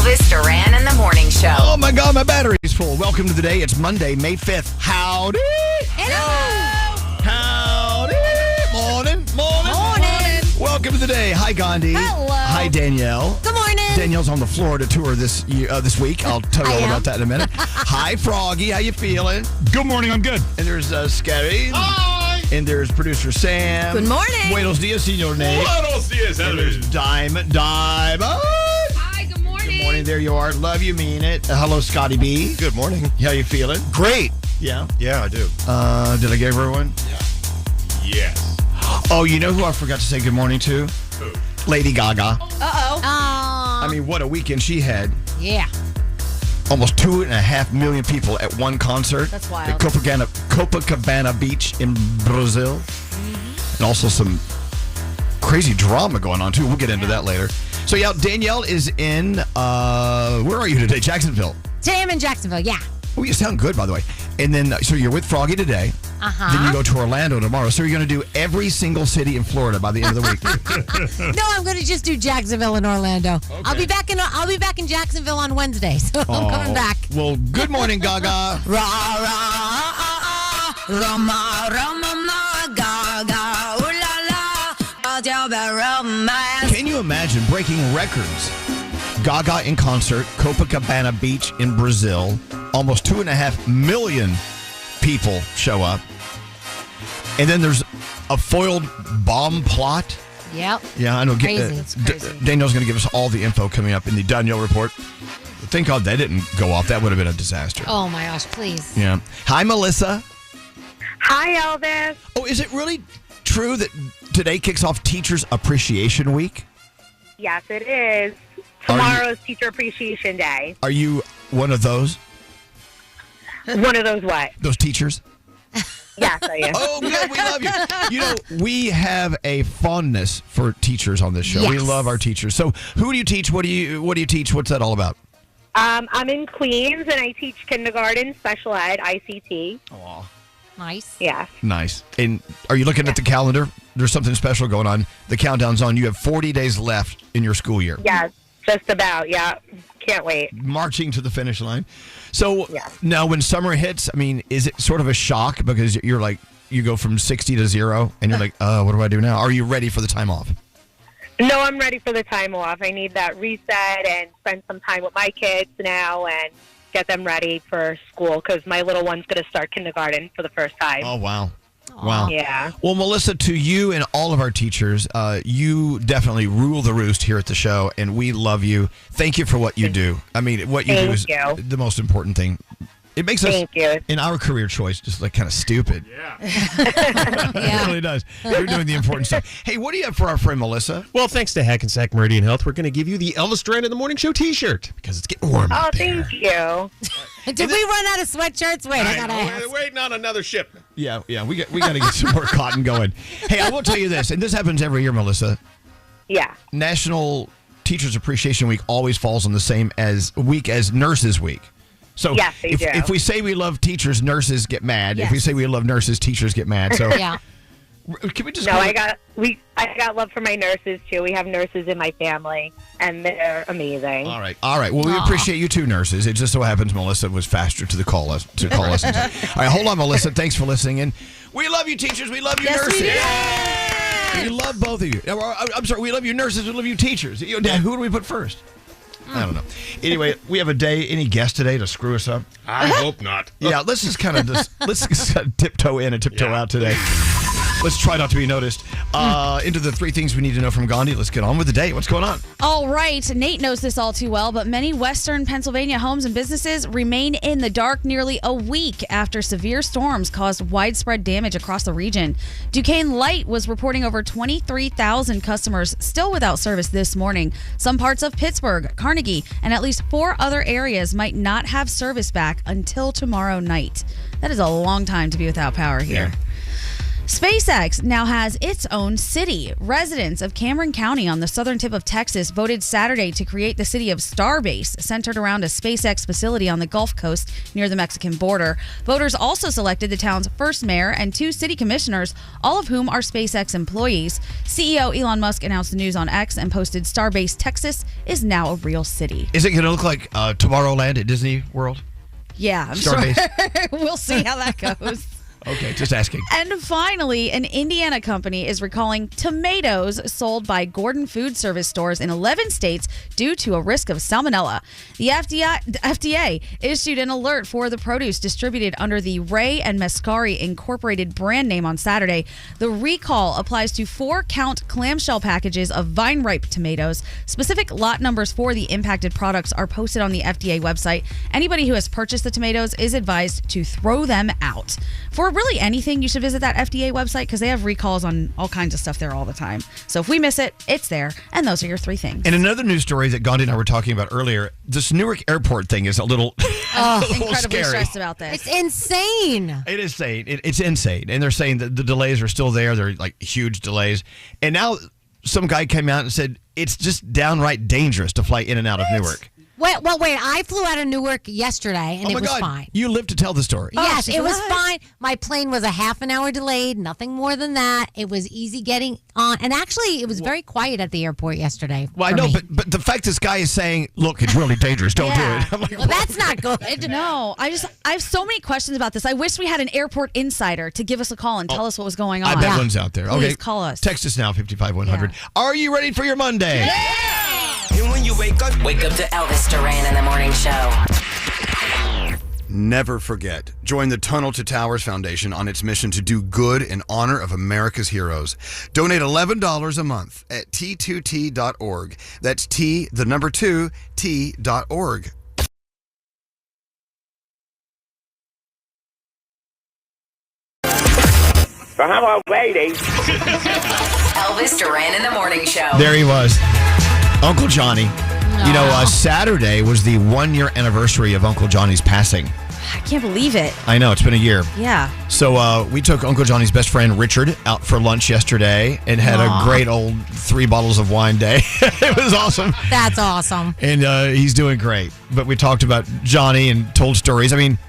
Elvis Duran in the Morning Show. Oh my God, my battery's full. Welcome to the day. It's Monday, May 5th. Howdy. Hello. Howdy. Morning. Welcome to the day. Hi, Gandhi. Hello. Hi, Danielle. Good morning. Danielle's on the Florida tour this week. I'll tell you all about that in a minute. Hi, Froggy. How you feeling? Good morning. I'm good. And there's Scary. Hi. And there's producer Sam. Good morning. Buenos dias, señor Nate. Buenos dias, And there's Diamond. Hi, good morning. Good morning. There you are. Love you, mean it. Hello, Scotty B. Good morning. How you feeling? Great. Yeah. Yeah, I do. Did I give everyone? Yes. Oh, you know who I forgot to say good morning to? Who? Lady Gaga. Uh-oh. I mean, what a weekend she had. Yeah. Almost 2.5 million people at one concert. That's wild. At Copacabana Beach in Brazil. And also some crazy drama going on, too. We'll get into that later. So, yeah, Danielle is in, where are you today? Jacksonville. Today I'm in Jacksonville, yeah. Oh, you sound good, by the way. And then, so you're with Froggy today. Uh-huh. Then you go to Orlando tomorrow. So you're going to do every single city in Florida by the end of the week. No, I'm going to just do Jacksonville and Orlando. Okay. I'll be back in Jacksonville on Wednesday, so I'm coming back. Well, good morning, Gaga. Ra ra Rama Rama Gaga ooh la la romance. Can you imagine breaking records? Gaga in concert, Copacabana Beach in Brazil. Almost 2.5 million people show up. And then there's a foiled bomb plot. Yep. Yeah, I know. Crazy. It's crazy. Danielle's going to give us all the info coming up in the Danielle Report. Thank God that didn't go off. That would have been a disaster. Oh my gosh, please. Yeah. Hi, Melissa. Hi, Elvis. Oh, is it really true that today kicks off Teachers Appreciation Week? Yes, it is. Tomorrow's Teacher Appreciation Day. Are you one of those? One of those what? Those teachers? Yes, I am. Oh, good. We love you. You know, we have a fondness for teachers on this show. We Yes. love our teachers. So, who do you teach? What do you teach? What's that all about? I'm in Queens, and I teach kindergarten, special ed, ICT. Oh, Nice. Yes. nice. And are you looking at the calendar? There's something special going on. The countdown's on. You have 40 days left in your school year. Yes, just about. Yeah. Can't wait. Marching to the finish line. So Yes. now when summer hits, I mean, is it sort of a shock because you're like, you go from 60 to 0 and you're like, what do I do now? Are you ready for the time off? No, I'm ready for the time off. I need that reset and spend some time with my kids now and get them ready for school because my little one's going to start kindergarten for the first time. Oh, wow. Wow. Yeah. Well, Melissa, to you and all of our teachers, you definitely rule the roost here at the show, and we love you. Thank you for what you do. I mean, what you do is the most important thing. It makes us, in our career choice, just like kind of stupid. Yeah. It really does. You're doing the important stuff. Hey, what do you have for our friend Melissa? Well, thanks to Hackensack Meridian Health, we're going to give you the Elvis Duran in the Morning Show T-shirt because it's getting warm Oh, out there. thank you. Did we run out of sweatshirts? Wait, I gotta ask. We're waiting on another shipment. Yeah, we got to get some more cotton going. Hey, I will tell you this, and this happens every year, Melissa. Yeah. National Teachers Appreciation Week always falls on the same week as Nurses Week. So Yes, they do. if we say we love teachers, nurses get mad. Yes. If we say we love nurses, teachers get mad. So Yeah. can we just No, call I it- got love for my nurses too. We have nurses in my family, and they're amazing. All right. Well, we appreciate you too, nurses. It just so happens Melissa was faster to call us. All right, hold on, Melissa. Thanks for listening. And we love you, teachers. We love you, nurses. We love both of you. I'm sorry. We love you, nurses. We love you, teachers. Who do we put first? I don't know. Anyway, we have any guest today to screw us up? I hope not. Yeah, let's just kind of tiptoe in and tiptoe out today. Let's try not to be noticed. Into the 3 things we need to know from Gandhi. Let's get on with the day. What's going on? All right. Nate knows this all too well, but many Western Pennsylvania homes and businesses remain in the dark nearly a week after severe storms caused widespread damage across the region. Duquesne Light was reporting over 23,000 customers still without service this morning. Some parts of Pittsburgh, Carnegie, and at least 4 other areas might not have service back until tomorrow night. That is a long time to be without power here. Yeah. SpaceX now has its own city. Residents of Cameron County on the southern tip of Texas voted Saturday to create the city of Starbase, centered around a SpaceX facility on the Gulf Coast near the Mexican border. Voters also selected the town's first mayor and 2 city commissioners, all of whom are SpaceX employees. CEO Elon Musk announced the news on X and posted Starbase, Texas is now a real city. Is it going to look like Tomorrowland at Disney World? Yeah, I'm Starbase. sure. We'll see how that goes. Okay, just asking. And finally, an Indiana company is recalling tomatoes sold by Gordon Food Service stores in 11 states due to a risk of salmonella. The FDA issued an alert for the produce distributed under the Ray and Mascari Incorporated brand name on Saturday. The recall applies to 4-count clamshell packages of vine-ripe tomatoes. Specific lot numbers for the impacted products are posted on the FDA website. Anybody who has purchased the tomatoes is advised to throw them out. For really anything, you should visit that FDA website because they have recalls on all kinds of stuff there all the time. So if we miss it, it's there. And those are your 3 things. And another news story that Gandhi and I were talking about earlier, this Newark airport thing is a little, Incredibly scary. stressed about this. It's insane. It is insane. It's insane. And they're saying that the delays are still there. They're like huge delays. And now some guy came out and said it's just downright dangerous to fly in and out of Newark. Wait, I flew out of Newark yesterday, and it was fine. You live to tell the story. Yes, she's it was alive. fine. My plane was a half an hour delayed, nothing more than that. It was easy getting on. And actually, it was very quiet at the airport yesterday. Well, I for know, me. but the fact this guy is saying, look, it's really dangerous. Don't do it. I'm like, Well, that's not good. No, I have so many questions about this. I wish we had an airport insider to give us a call and tell us what was going on. I bet one's out there. Please Okay, call us. Text us now, 55100. Are you ready for your Monday? And when you wake up To Elvis Duran in the Morning Show. Never forget. Join the Tunnel to Towers Foundation on its mission to do good in honor of America's heroes. Donate $11 a month at t2t.org. That's T, the number 2, T.org. So how about waiting? Elvis Duran in the Morning Show. There he was. Uncle Johnny. You know, Saturday was the 1-year anniversary of Uncle Johnny's passing. I can't believe it. I know, it's been a year. Yeah. So we took Uncle Johnny's best friend, Richard, out for lunch yesterday and had a great old 3 bottles of wine day. It was awesome. That's awesome. And he's doing great. But we talked about Johnny and told stories. I mean,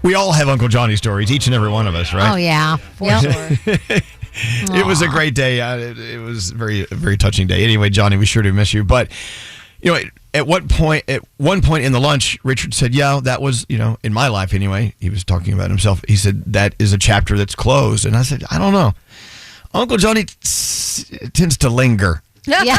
we all have Uncle Johnny stories, each and every one of us, right? Oh, yeah. Sure. It was a great day. It was a very touching day. Anyway, Johnny, we sure do miss you. But, you know, at one point in the lunch, Richard said, yeah, that was, you know, in my life anyway, he was talking about himself. He said, that is a chapter that's closed. And I said, I don't know. Uncle Johnny tends to linger. Yeah.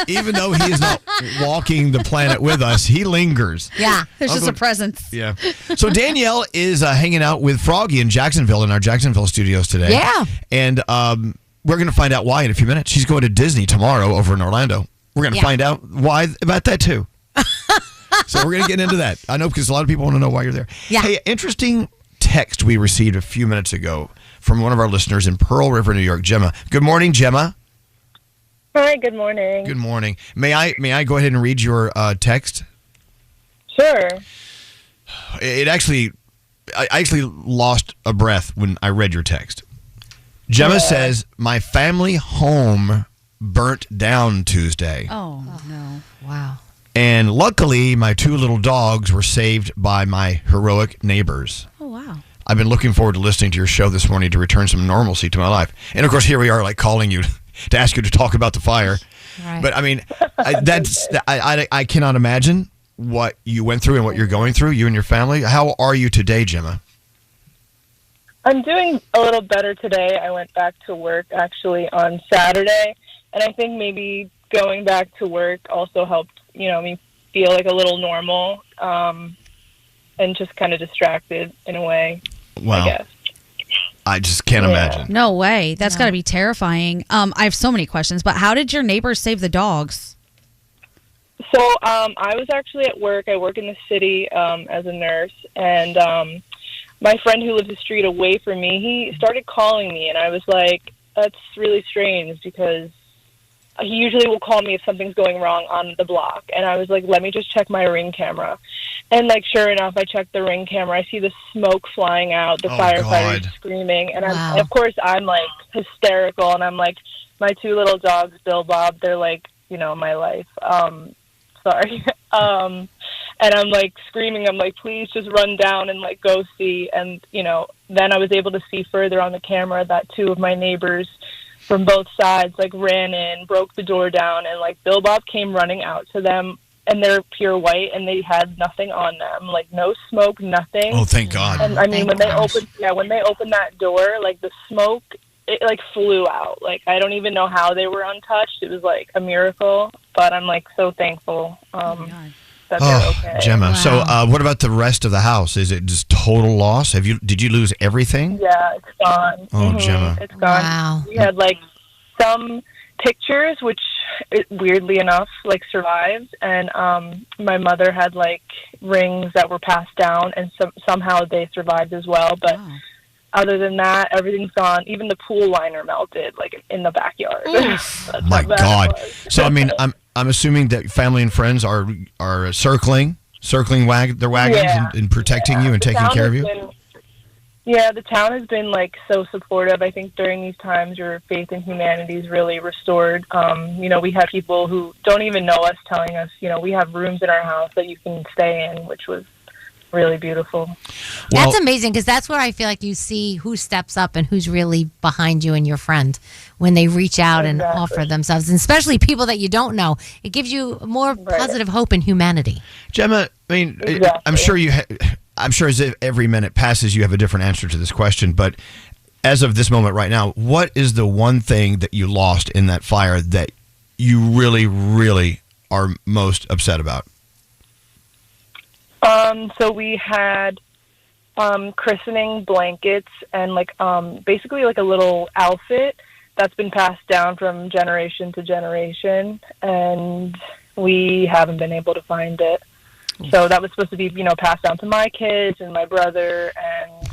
Even though he is not walking the planet with us, he lingers. Yeah. There's just a presence. Yeah. So Danielle is hanging out with Froggy in Jacksonville in our Jacksonville studios today. Yeah. And we're going to find out why in a few minutes. She's going to Disney tomorrow over in Orlando. We're going to find out why about that too. So we're going to get into that. I know because a lot of people want to know why you're there. Yeah. Hey, interesting text we received a few minutes ago from one of our listeners in Pearl River, New York, Gemma. Good morning, Gemma. Hi, good morning. Good morning. May I go ahead and read your text? Sure. I actually lost a breath when I read your text. Gemma says, my family home burnt down Tuesday. Oh, no. Wow. And luckily, my 2 little dogs were saved by my heroic neighbors. Oh, wow. I've been looking forward to listening to your show this morning to return some normalcy to my life. And of course, here we are, like calling you to ask you to talk about the fire. Right. But I mean, I cannot imagine what you went through and what you're going through, you and your family. How are you today, Gemma? I'm doing a little better today. I went back to work actually on Saturday, and I think maybe going back to work also helped, me feel like a little normal, and just kind of distracted in a way, Wow. I guess. I just can't imagine. No way. That's got to be terrifying. I have so many questions, but how did your neighbors save the dogs? So I was actually at work. I work in the city as a nurse, and my friend who lives a street away from me, he started calling me, and I was like, that's really strange because he usually will call me if something's going wrong on the block. And I was like, let me just check my Ring camera. And, like, sure enough, I checked the Ring camera. I see the smoke flying out, the firefighters screaming. And, of course, I'm, like, hysterical. And I'm like, my 2 little dogs, Bill, Bob, they're, like, you know, my life. Sorry. And I'm, like, screaming. I'm like, please just run down and, like, go see. And, you know, then I was able to see further on the camera that 2 of my neighbors from both sides, like, ran in, broke the door down, and, like, Bill Bob came running out to them, and they're pure white, and they had nothing on them, like, no smoke, nothing. Oh, thank God. And, I mean, when they opened that door, like, the smoke, it, like, flew out. Like, I don't even know how they were untouched. It was, like, a miracle, but I'm, like, so thankful that they're okay. Gemma. Wow. So, what about the rest of the house? Is it just total loss? Did you lose everything? Yeah, it's gone. Oh, Gemma. It's gone. Wow. We had, like, some pictures, which weirdly enough, like, survived. And my mother had, like, rings that were passed down, and somehow they survived as well. But other than that, everything's gone. Even the pool liner melted, like, in the backyard. That's My how bad God. it was. So, I mean, I'm assuming that family and friends are circling their wagons and protecting you and The taking town care of has you? the town has been, like, so supportive. I think during these times your faith in humanity is really restored. You know, we had people who don't even know us telling us, you know, we have rooms in our house that you can stay in, which was really beautiful. That's amazing, because that's where I feel like you see who steps up and who's really behind you and your friend when they reach out and offer themselves, and especially people that you don't know. It gives you more positive hope in humanity. Gemma, I mean, I'm sure I'm sure as every minute passes, you have a different answer to this question. But as of this moment right now, what is the one thing that you lost in that fire that you really, really are most upset about? So we had christening blankets and, like, basically like a little outfit that's been passed down from generation to generation, and we haven't been able to find it. So that was supposed to be, you know, passed down to my kids and my brother, and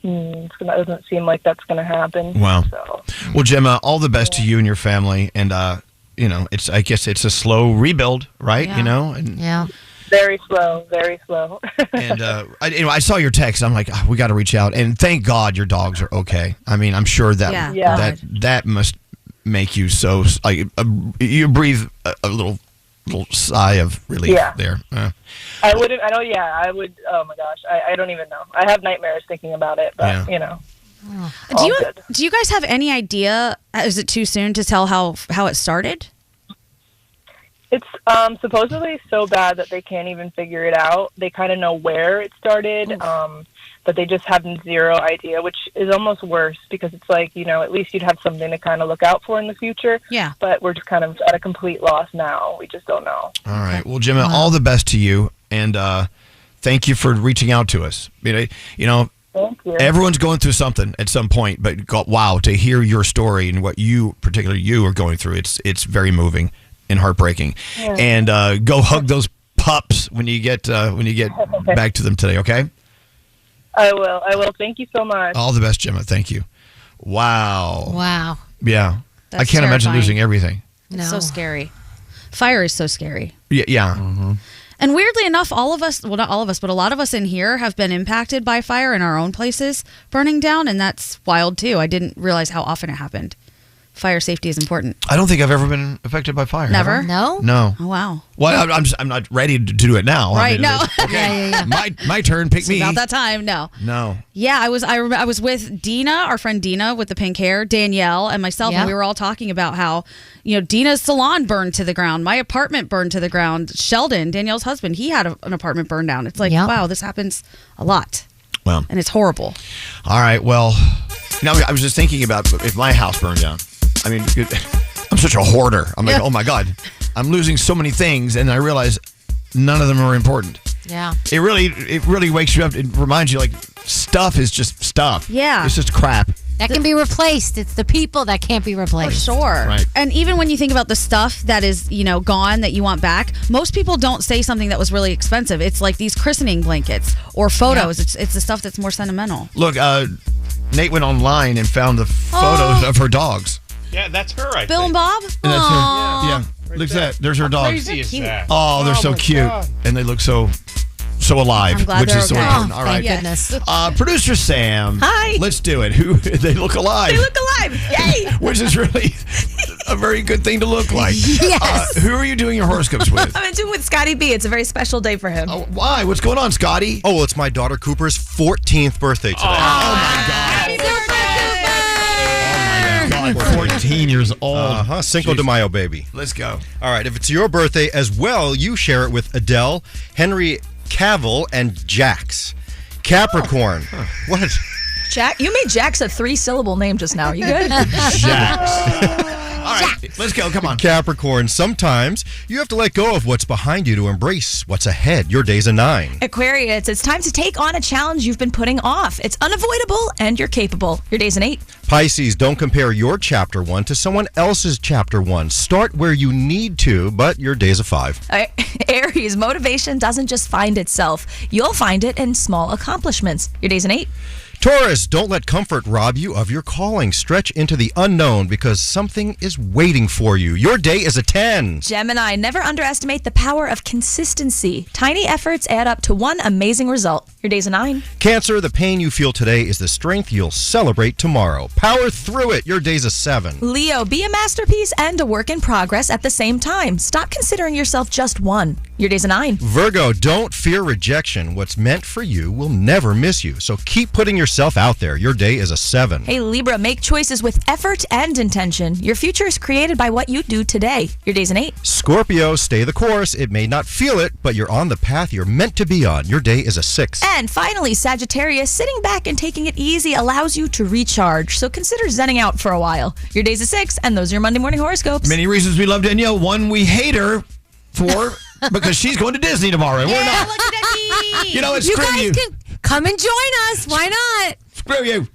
it doesn't seem like that's going to happen. Wow. So. Well, Gemma, all the best to you and your family, and you know, I guess it's a slow rebuild, right? Yeah. You know, and Very slow, very slow. and I saw your text. I'm like, we got to reach out, and thank God your dogs are okay. I mean, I'm sure that that must make you so like you breathe a little sigh of relief there. I would. Oh my gosh, I don't even know. I have nightmares thinking about it, but you know. Do you guys have any idea? Is it too soon to tell how it started? It's supposedly so bad that they can't even figure it out. They kind of know where it started, but they just have zero idea, which is almost worse because it's like, you know, at least you'd have something to kind of look out for in the future. Yeah. But we're just kind of at a complete loss now. We just don't know. All right. Well, Gemma, all the best to you, and thank you for reaching out to us. You know, Thank you. Everyone's going through something at some point, but wow, to hear your story and what particularly you are going through, it's very moving and heartbreaking. Yeah. And go hug those pups when you get back to them today, okay? I will. Thank you so much. All the best, Gemma. Thank you. Wow. Yeah. That's I can't imagine terrifying. losing everything. No. It's so scary. Fire is so scary. Yeah. Mm-hmm. And weirdly enough, all of us, well, not all of us, but a lot of us in here have been impacted by fire in our own places burning down, and that's wild too. I didn't realize how often it happened. Fire safety is important. I don't think I've ever been affected by fire. Never? No? No. Oh, wow. Well, I'm not ready to do it now. Right, I mean, no. Okay, my turn. Pick me. About that time, no. No. Yeah, I was with Dina, our friend Dina with the pink hair, Danielle, and myself, and we were all talking about how, you know, Dina's salon burned to the ground, my apartment burned to the ground. Sheldon, Danielle's husband, he had an apartment burned down. It's like, wow, this happens a lot. Well, and it's horrible. All right, well, now I was just thinking about if my house burned down. I mean, I'm such a hoarder. I'm like, oh my God, I'm losing so many things, and I realize none of them are important. Yeah. It really wakes you up. It reminds you, like, stuff is just stuff. Yeah. It's just crap. That can be replaced. It's the people that can't be replaced. For sure. Right. And even when you think about the stuff that is, you know, gone that you want back, most people don't say something that was really expensive. It's like these christening blankets or photos. It's the stuff that's more sentimental. Look, Nate went online and found the photos of her dogs. Yeah, that's her, I Bill think. and Bob? And that's her. Yeah. Right Look at there. that. There's her dog. Crazy is that? Oh, they're so my cute. God. And they look so alive, I'm glad which they're is so okay. important. Oh, All thank right. goodness. Producer Sam. Hi. Let's do it. Who they look alive. They look alive. Yay! Which is really a very good thing to look like. Yes. Who are you doing your horoscopes with? I'm doing with Scotty B. It's a very special day for him. Oh, why? What's going on, Scotty? Oh, well, it's my daughter Cooper's 14th birthday today. Happy birthday, Cooper! God, 14 years old. Cinco de Mayo, baby. Let's go. All right, if it's your birthday as well, you share it with Adele, Henry Cavill, and Jax. Capricorn. What? Jack, you made Jax a 3-syllable name just now. Are you good? Jax. All right, let's go. Come on. Capricorn, sometimes you have to let go of what's behind you to embrace what's ahead. Your day's a 9. Aquarius, it's time to take on a challenge you've been putting off. It's unavoidable and you're capable. Your day's an 8. Pisces, don't compare your chapter 1 to someone else's chapter 1. Start where you need to, but your day's a 5. Aries, motivation doesn't just find itself. You'll find it in small accomplishments. Your day's an 8. Taurus, don't let comfort rob you of your calling. Stretch into the unknown because something is waiting for you. Your day is a 10. Gemini, never underestimate the power of consistency. Tiny efforts add up to one amazing result. Your day's a 9. Cancer, the pain you feel today is the strength you'll celebrate tomorrow. Power through it. Your day's a 7. Leo, be a masterpiece and a work in progress at the same time. Stop considering yourself just one. Your day's a 9. Virgo, don't fear rejection. What's meant for you will never miss you. So keep putting yourself out there. Your day is a 7. Hey, Libra, make choices with effort and intention. Your future is created by what you do today. Your day's an 8. Scorpio, stay the course. It may not feel it, but you're on the path you're meant to be on. Your day is a 6. And finally, Sagittarius, sitting back and taking it easy allows you to recharge. So consider zenning out for a while. Your day's a 6, and those are your Monday morning horoscopes. Many reasons we love Danielle. One, we hate her for because she's going to Disney tomorrow. And we're not. You know, it's You screw guys you. can come and join us. Why not? Screw you.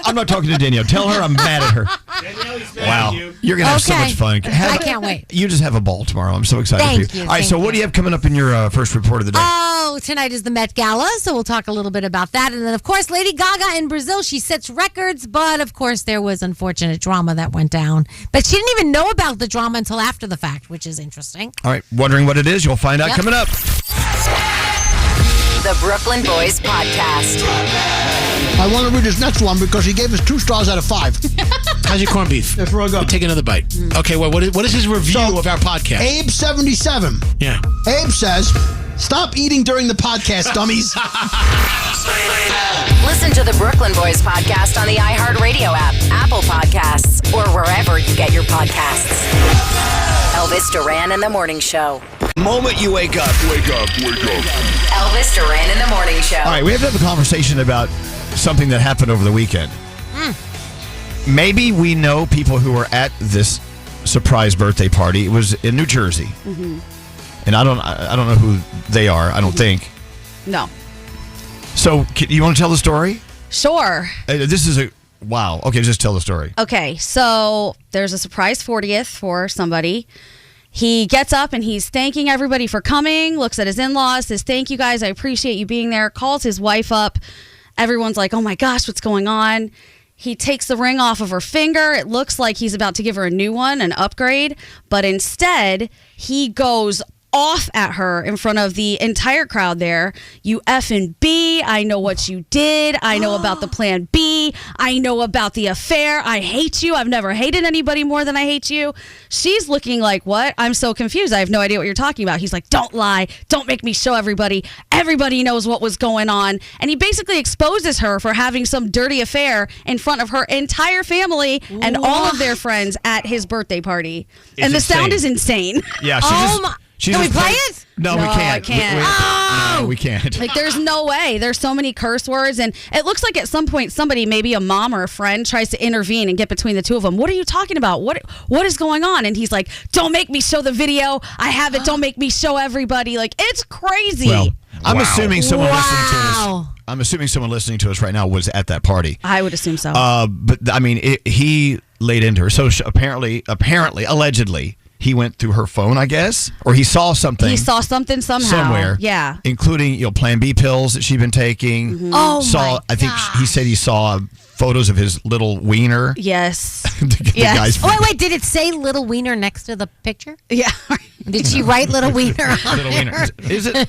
I'm not talking to Danielle. Tell her I'm mad at her. Wow. You're going to have so Okay. much fun. I can't wait. You just have a ball tomorrow. I'm so excited Thank for you. you, All right, thank so what you. do you have coming up in your first report of the day? Oh, tonight is the Met Gala, so we'll talk a little bit about that. And then, of course, Lady Gaga in Brazil, she sets records, but of course, there was unfortunate drama that went down. But she didn't even know about the drama until after the fact, which is interesting. All right, wondering what it is? You'll find out Yep. coming up. The Brooklyn Boys Podcast. I want to read his next one because he gave us 2 stars out of 5. How's your corned beef? That's real good. Take another bite. Okay, well, what is his review So, of our podcast? Abe77. Yeah. Abe says, stop eating during the podcast, dummies. Listen to the Brooklyn Boys Podcast on the iHeartRadio app, Apple Podcasts, or wherever you get your podcasts. Elvis Duran in the Morning Show. Moment you wake up. Elvis Duran in the Morning Show. All right, we have to have a conversation about something that happened over the weekend. Maybe we know people who were at this surprise birthday party. It was in New Jersey. And I don't know who they are, I don't think. No. So, you want to tell the story? Sure. This is wow. Okay, just tell the story. Okay, so there's a surprise 40th for somebody. He gets up and he's thanking everybody for coming, looks at his in-laws, says, thank you guys, I appreciate you being there, calls his wife up. Everyone's like, oh my gosh, what's going on? He takes the ring off of her finger. It looks like he's about to give her a new one, an upgrade, but instead he goes off at her in front of the entire crowd there. You effing B, I know what you did. I know about the plan B. I know about the affair. I hate you. I've never hated anybody more than I hate you. She's looking like, what? I'm so confused. I have no idea what you're talking about. He's like, don't lie. Don't make me show everybody. Everybody knows what was going on. And he basically exposes her for having some dirty affair in front of her entire family and all of their friends at his birthday party. And the sound is insane. Yeah, Can we play it? No, we No, can't. I can't. No, we can't. Like, there's no way. There's so many curse words. And it looks like at some point somebody, maybe a mom or a friend, tries to intervene and get between the two of them. What are you talking about? What is going on? And he's like, don't make me show the video. I have it. Don't make me show everybody. Like, it's crazy. Well, I'm assuming someone listening to us. Wow. I'm assuming someone listening to us right now was at that party. I would assume so. But I mean, he laid into her. So apparently, allegedly, he went through her phone, I guess, or he saw something. He saw something somehow. somewhere. Yeah. including Plan B pills that she'd been taking. Oh I think my he said he saw photos of his little wiener. Yes. The guy's Oh, wait, did it say little wiener next to the picture? Yeah. Did she write little wiener on Little there? Wiener. Is it?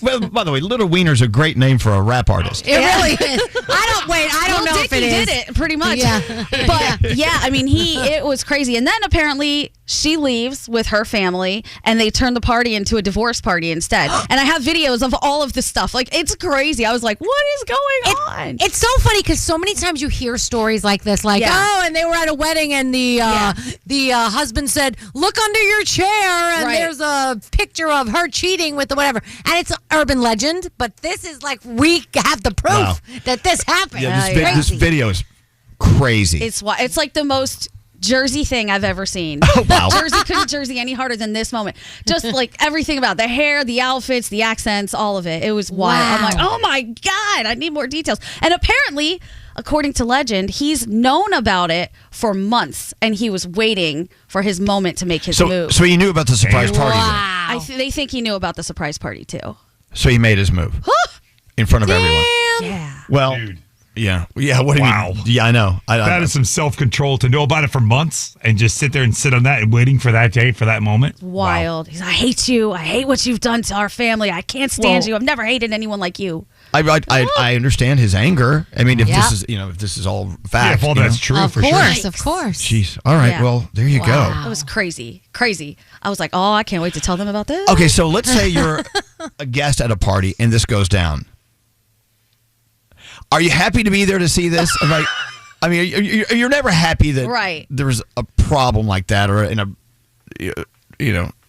Well, by the way, Little Wiener's a great name for a rap artist. It really is. I don't know if it is. Did it pretty much. Yeah. But yeah, I mean, it was crazy. And then apparently she leaves with her family and they turn the party into a divorce party instead. And I have videos of all of this stuff. Like, it's crazy. I was like, what is going on? It's so funny because so many times you hear stories like this, like, oh, and they were at a wedding and the husband said, look under your chair and there's a picture of her cheating with the whatever. And it's an urban legend, but this is like, we have the proof that this happened. Yeah, this video is crazy. It's like the most Jersey thing I've ever seen. Oh, wow. Jersey couldn't Jersey any harder than this moment. Just like everything about the hair, the outfits, the accents, all of it. It was wild. Wow. I'm like, oh my God, I need more details. And apparently, according to legend, he's known about it for months and he was waiting for his moment to make his move. So he knew about the surprise party then. They think he knew about the surprise party too. So he made his move in front of everyone. Yeah. Well, Dude. yeah. What do you mean? Yeah, I know. That is some self-control to know about it for months and just sit there and sit on that and waiting for that day, for that moment. Wild. He's, I hate you. I hate what you've done to our family. I can't stand you. I've never hated anyone like you. I understand his anger. I mean, if this is all fact, if all that's true, Of for course, sure. of course. Jeez. All right. Yeah. Well, there you go. It was crazy. I was like, oh, I can't wait to tell them about this. Okay, so let's say you're a guest at a party and this goes down. Are you happy to be there to see this? Like, I mean, you're never happy that there was a problem like that or in a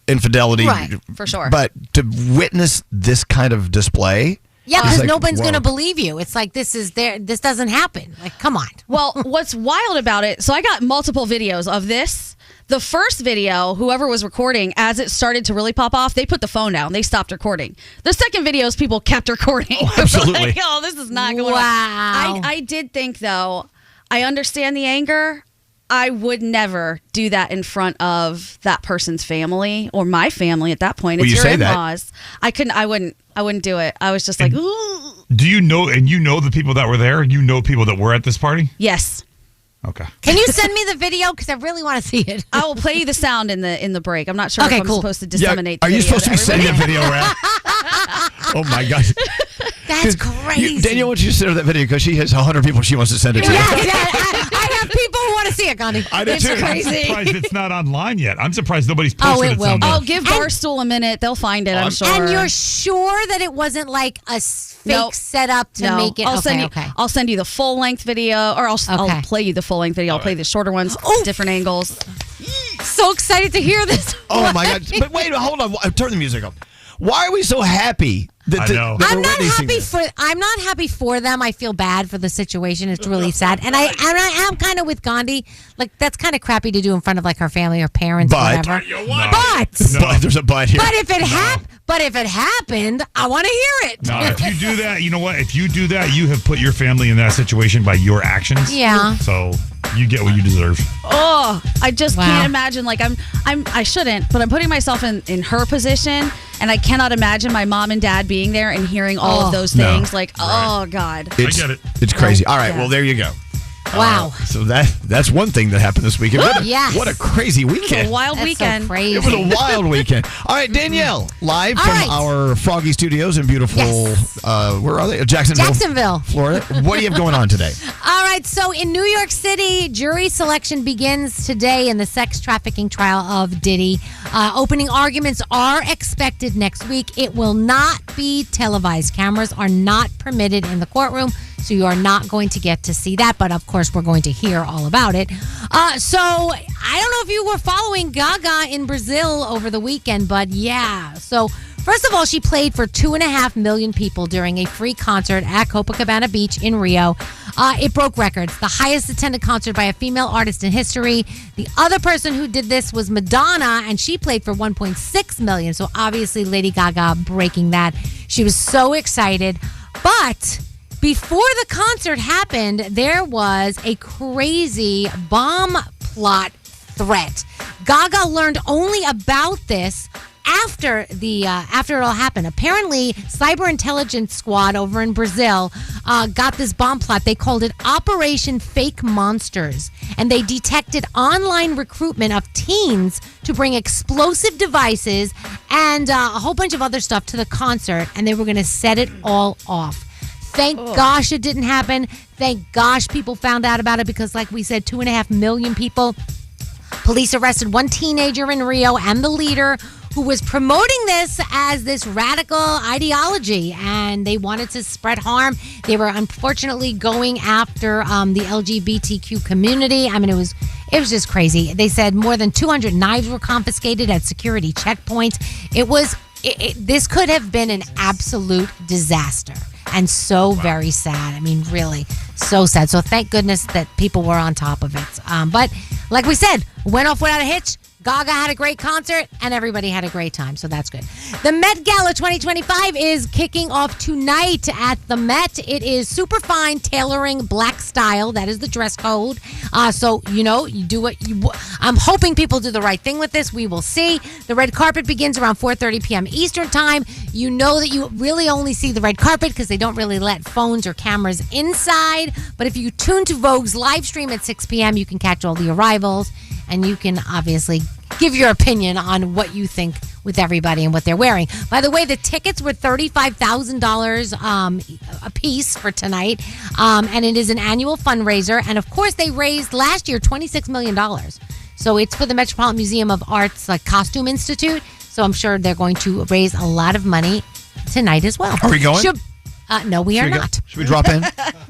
infidelity, right? For sure. But to witness this kind of display. Yeah, because like, nobody's whoa. going to believe you. It's like, this doesn't happen. Like, come on. Well, what's wild about it, so I got multiple videos of this. The first video, whoever was recording, as it started to really pop off, they put the phone down. They stopped recording. The second videos, people kept recording. Oh, absolutely. Like, oh, this is not going on. I did think, though, I understand the anger. I would never do that in front of that person's family or my family at that point. It's your in-laws. I wouldn't do it. I was just like, ooh. Do you know, and you know the people that were there? You know people that were at this party? Yes. Okay. Can you send me the video? Because I really want to see it. I will play you the sound in the break. I'm not sure if I'm supposed to disseminate Are the you video supposed to be sending a video around? Oh, my gosh. That's crazy. Danielle wants you to send her that video because she has 100 people she wants to send it to. Yeah, I have people who want to see it, Gandhi. I do It's too. crazy. I'm surprised it's not online yet. I'm surprised nobody's posted it will be. somewhere. Oh, give Barstool a minute. They'll find it, I'm sure. And you're sure that it wasn't like a fake setup to make it? I'll send you the full-length video, or I'll play you the full-length video. I'll play the shorter ones, different angles. So excited to hear this. Oh, my God. But wait, hold on. Turn the music up. Why are we so happy that I'm not happy for them. I feel bad for the situation. It's really sad. And I am kind of with Gandhi. Like, that's kind of crappy to do in front of like her family or parents or whatever. But there's a but here. But if it happened, I want to hear it. No, if you do that, you know what? If you do that, you have put your family in that situation by your actions. Yeah. So you get what you deserve. Oh, I just can't imagine. Like I shouldn't, but I'm putting myself in her position, and I cannot imagine my mom and dad being there and hearing all of those things. Like, oh God, I get it. It's crazy. All right, well there you go. Wow. So that's one thing that happened this weekend. What a crazy weekend. a wild weekend. So crazy. It was a wild weekend. All right, Danielle, live from our Froggy Studios in beautiful, where are they? Jacksonville, Florida. What do you have going on today? All right, so in New York City, jury selection begins today in the sex trafficking trial of Diddy. Opening arguments are expected next week. It will not be televised. Cameras are not permitted in the courtroom, so you are not going to get to see that. But, of course, we're going to hear all about it. So I don't know if you were following Gaga in Brazil over the weekend, but yeah. So first of all, she played for 2.5 million people during a free concert at Copacabana Beach in Rio. It broke records, the highest attended concert by a female artist in history. The other person who did this was Madonna, and she played for 1.6 million. So obviously Lady Gaga breaking that. She was so excited. But before the concert happened, there was a crazy bomb plot threat. Gaga learned only about this after it all happened, apparently cyber intelligence squad over in Brazil got this bomb plot. They called it Operation Fake Monsters, and they detected online recruitment of teens to bring explosive devices and a whole bunch of other stuff to the concert, and they were going to set it all off. Thank gosh it didn't happen. Thank gosh people found out about it, because like we said, 2.5 million people. Police arrested one teenager in Rio and the leader who was promoting this as this radical ideology, and they wanted to spread harm. They were unfortunately going after the LGBTQ community. I mean, it was just crazy. They said more than 200 knives were confiscated at security checkpoints. This could have been an absolute disaster, and so very sad. I mean, really, so sad. So thank goodness that people were on top of it. But like we said, went off without a hitch. Gaga had a great concert, and everybody had a great time, so that's good. The Met Gala 2025 is kicking off tonight at the Met. It is super fine tailoring black style. That is the dress code. So, you do what you... I'm hoping people do the right thing with this. We will see. The red carpet begins around 4:30 p.m. Eastern time. You know that you really only see the red carpet because they don't really let phones or cameras inside. But if you tune to Vogue's live stream at 6 p.m., you can catch all the arrivals. And you can obviously give your opinion on what you think with everybody and what they're wearing. By the way, the tickets were $35,000 a piece for tonight. And it is an annual fundraiser. And, of course, they raised last year $26 million. So it's for the Metropolitan Museum of Art's Costume Institute. So I'm sure they're going to raise a lot of money tonight as well. Are we going? No, we are not. Should we drop in?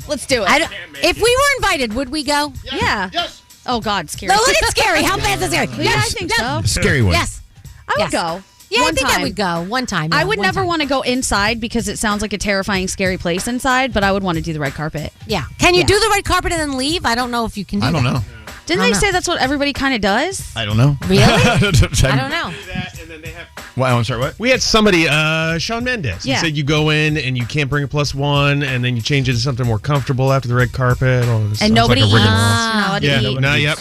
Let's do it. If we were invited, would we go? Yeah. Yes. Oh, God, scary. No, look at Scary. How bad is Scary? Yeah, I think so. Scary one. Yes. I would go. Yeah, One I think time. I would go one time. I would never want to go inside because it sounds like a terrifying, scary place inside, but I would want to do the red carpet. Yeah. Can you do the red carpet and then leave? I don't know if you can do that. I don't know. Didn't they say that's what everybody kind of does? I don't know. Really? I I don't know. And then they have. Well, I'm sorry, what? We had somebody, Shawn Mendes. Yeah. He said you go in and you can't bring a +1, and then you change it to something more comfortable after the red carpet. Oh, this And sounds nobody like a eats. rigmarole. You're not allowed to Yeah, eat. no, yep.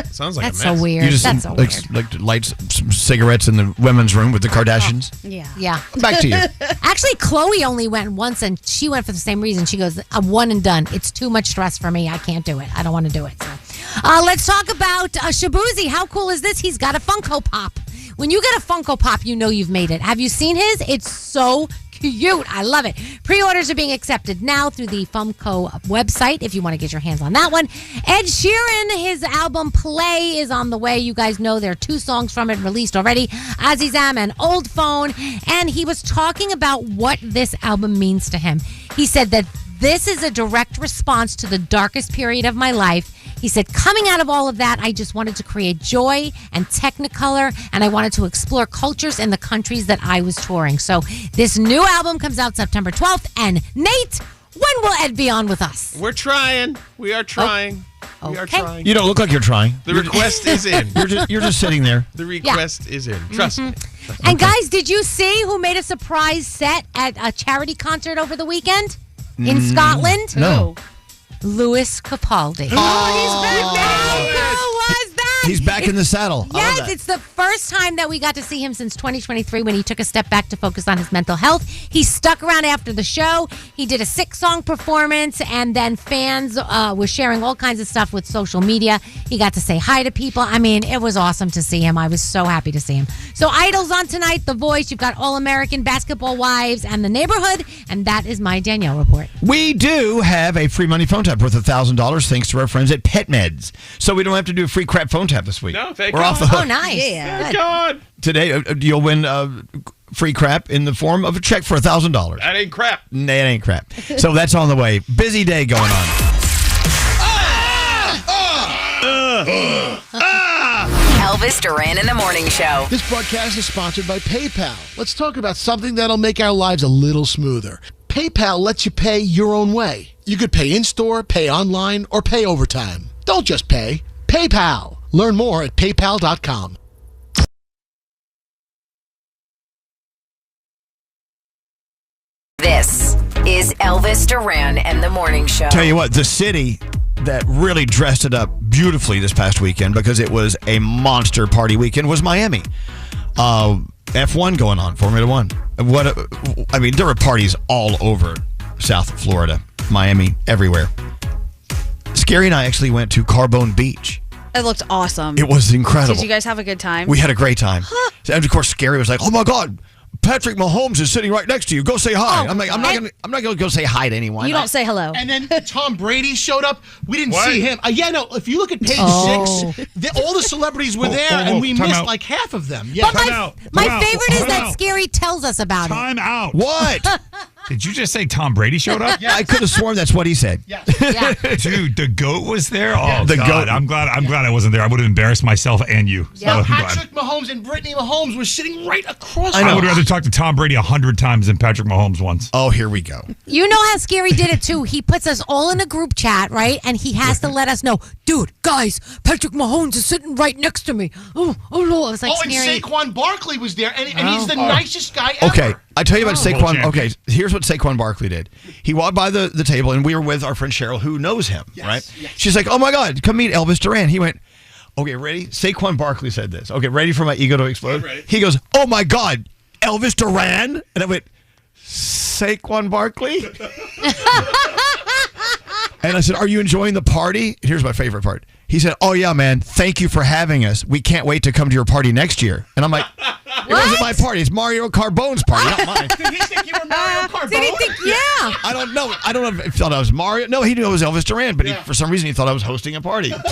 Sounds like That's a mess. so weird. You just That's so weird. like light some cigarettes in the women's room with the Kardashians. Yeah. Yeah. Back to you. Actually, Chloe only went once, and she went for the same reason. She goes, I'm one and done. It's too much stress for me. I can't do it. I don't want to do it. So, let's talk about Shabuzi. How cool is this? He's got a Funko Pop. When you get a Funko Pop, you know you've made it. Have you seen his? It's so cute. I love it. Pre-orders are being accepted now through the Funko website if you want to get your hands on that one. Ed Sheeran, his album Play is on the way. You guys know there are 2 songs from it released already, Azizam and Old Phone. And he was talking about what this album means to him. He said that this is a direct response to the darkest period of my life. He said, coming out of all of that, I just wanted to create joy and technicolor, and I wanted to explore cultures in the countries that I was touring. So this new album comes out September 12th. And Nate, when will Ed be on with us? We're trying. We are trying. We are Okay. trying. You don't look like you're trying. The request is in. You're just sitting there. The request is in. Trust me. And guys, did you see who made a surprise set at a charity concert over the weekend in Scotland? No. Louis Capaldi. Oh, he's back now. How cool was that? He's back in the saddle. I love Yes, that. it's the first time that we got to see him since 2023 when he took a step back to focus on his mental health. He stuck around after the show. He did a 6-song performance, and then fans were sharing all kinds of stuff with social media. He got to say hi to people. I mean, it was awesome to see him. I was so happy to see him. So Idol's on tonight, The Voice. You've got All-American, Basketball Wives, and The Neighborhood, and that is my Danielle report. We do have a free money phone tap worth $1,000 thanks to our friends at Pet Meds. So we don't have to do a free crap phone tap this week. No, thank We're God. off the hook. Oh, nice. Yeah. Good. God. Today, you'll win free crap in the form of a check for $1,000. That ain't crap. Nah, it ain't crap. So that's on the way. Busy day going on. Elvis Duran in the Morning Show. This broadcast is sponsored by PayPal. Let's talk about something that'll make our lives a little smoother. PayPal lets you pay your own way. You could pay in-store, pay online, or pay overtime. Don't just pay. PayPal. Learn more at paypal.com. This is Elvis Duran and the Morning Show. Tell you what, the city that really dressed it up beautifully this past weekend because it was a monster party weekend was Miami. F1 going on, Formula One. I mean, there were parties all over South Florida, Miami, everywhere. Scary and I actually went to Carbone Beach. It looked awesome. It was incredible. Did you guys have a good time? We had a great time. And of course, Scary was like, "Oh my God, Patrick Mahomes is sitting right next to you. Go say hi." I'm like, I'm not gonna go say hi to anyone. You don't say hello. And then Tom Brady showed up. We didn't see him. If you look at page 6, all the celebrities were there, and we missed like half of them. Yeah. But my favorite is that Scary tells us about it. Time out. What? Did you just say Tom Brady showed up? Yeah, I could have sworn that's what he said. Yeah. Dude, the GOAT was there? Oh, the God. GOAT. I'm glad I wasn't there. I would have embarrassed myself and you. So Now, I'm glad. Patrick Mahomes and Brittany Mahomes were sitting right across. I would rather talk to Tom Brady 100 times than Patrick Mahomes once. Oh, here we go. You know how Scary did it too. He puts us all in a group chat, right? And he has to let us know, dude, guys, Patrick Mahomes is sitting right next to me. Oh no! I was like, and Scary. Saquon Barkley was there, and he's the nicest guy ever. Okay, I tell you about Saquon. champion. Okay, here's what Saquon Barkley did. He walked by the table, and we were with our friend Cheryl, who knows him, right? Yes. She's like, "Oh my God, come meet Elvis Duran." He went, "Okay, ready?" Saquon Barkley said this. Okay, ready for my ego to explode? ready. He goes, "Oh my God, Elvis Duran," and I went, "Saquon Barkley." And I said, "Are you enjoying the party?" Here's my favorite part. He said, "Oh yeah, man. Thank you for having us. We can't wait to come to your party next year." And I'm like, "It wasn't my party. It's Mario Carbone's party, not mine." Did he think you were Mario Carbone? Did he think? Yeah. I don't know if he thought I was Mario. No, he knew it was Elvis Duran, but for some reason he thought I was hosting a party. Okay,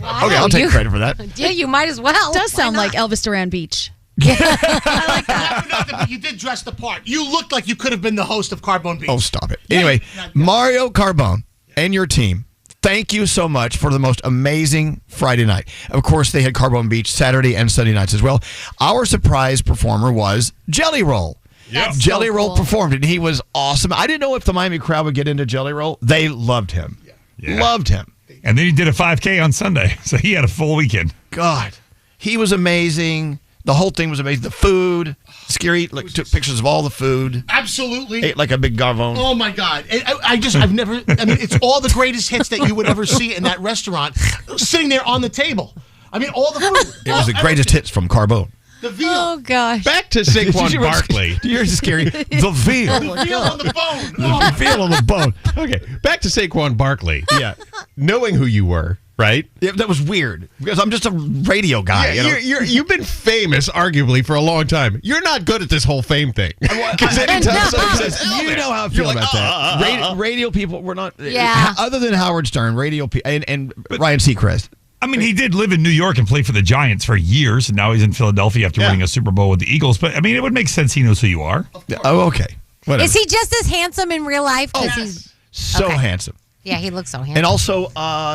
I'll take credit for that. Yeah, you might as well. It does sound like Elvis Duran Beach. But you did dress the part. You looked like you could have been the host of Carbone Beach. Oh, stop it. Anyway, Mario Carbone and your team, thank you so much for the most amazing Friday night. Of course, they had Carbone Beach Saturday and Sunday nights as well. Our surprise performer was Jelly Roll. Yeah. Jelly Roll performed, and he was awesome. I didn't know if the Miami crowd would get into Jelly Roll. They loved him. Yeah. Loved him. And then he did a 5K on Sunday, so he had a full weekend. God, he was amazing. The whole thing was amazing. The food, Scary took pictures of all the food. Absolutely. Ate like a big gavone. Oh my God! I've never. I mean, it's all the greatest hits that you would ever see in that restaurant, sitting there on the table. I mean, all the food. It was the greatest hits from Carbone. The veal. Oh gosh. Back to Saquon Barkley. Do you hear Scary? The veal. The veal on the bone. The veal on the bone. Okay, back to Saquon Barkley. Yeah. Knowing who you were, right? Yeah, that was weird because I'm just a radio guy. Yeah, you've been famous, arguably, for a long time. You're not good at this whole fame thing. Because anytime someone says Elvis, you know how I feel you're about like, that. Radio people, we're not. Yeah. Other than Howard Stern, radio people, and Ryan Seacrest. I mean, he did live in New York and play for the Giants for years, and now he's in Philadelphia after winning a Super Bowl with the Eagles. But, I mean, it would make sense he knows who you are. Oh, okay. Whatever. Is he just as handsome in real life? He's so handsome. Yeah, he looks so handsome. And also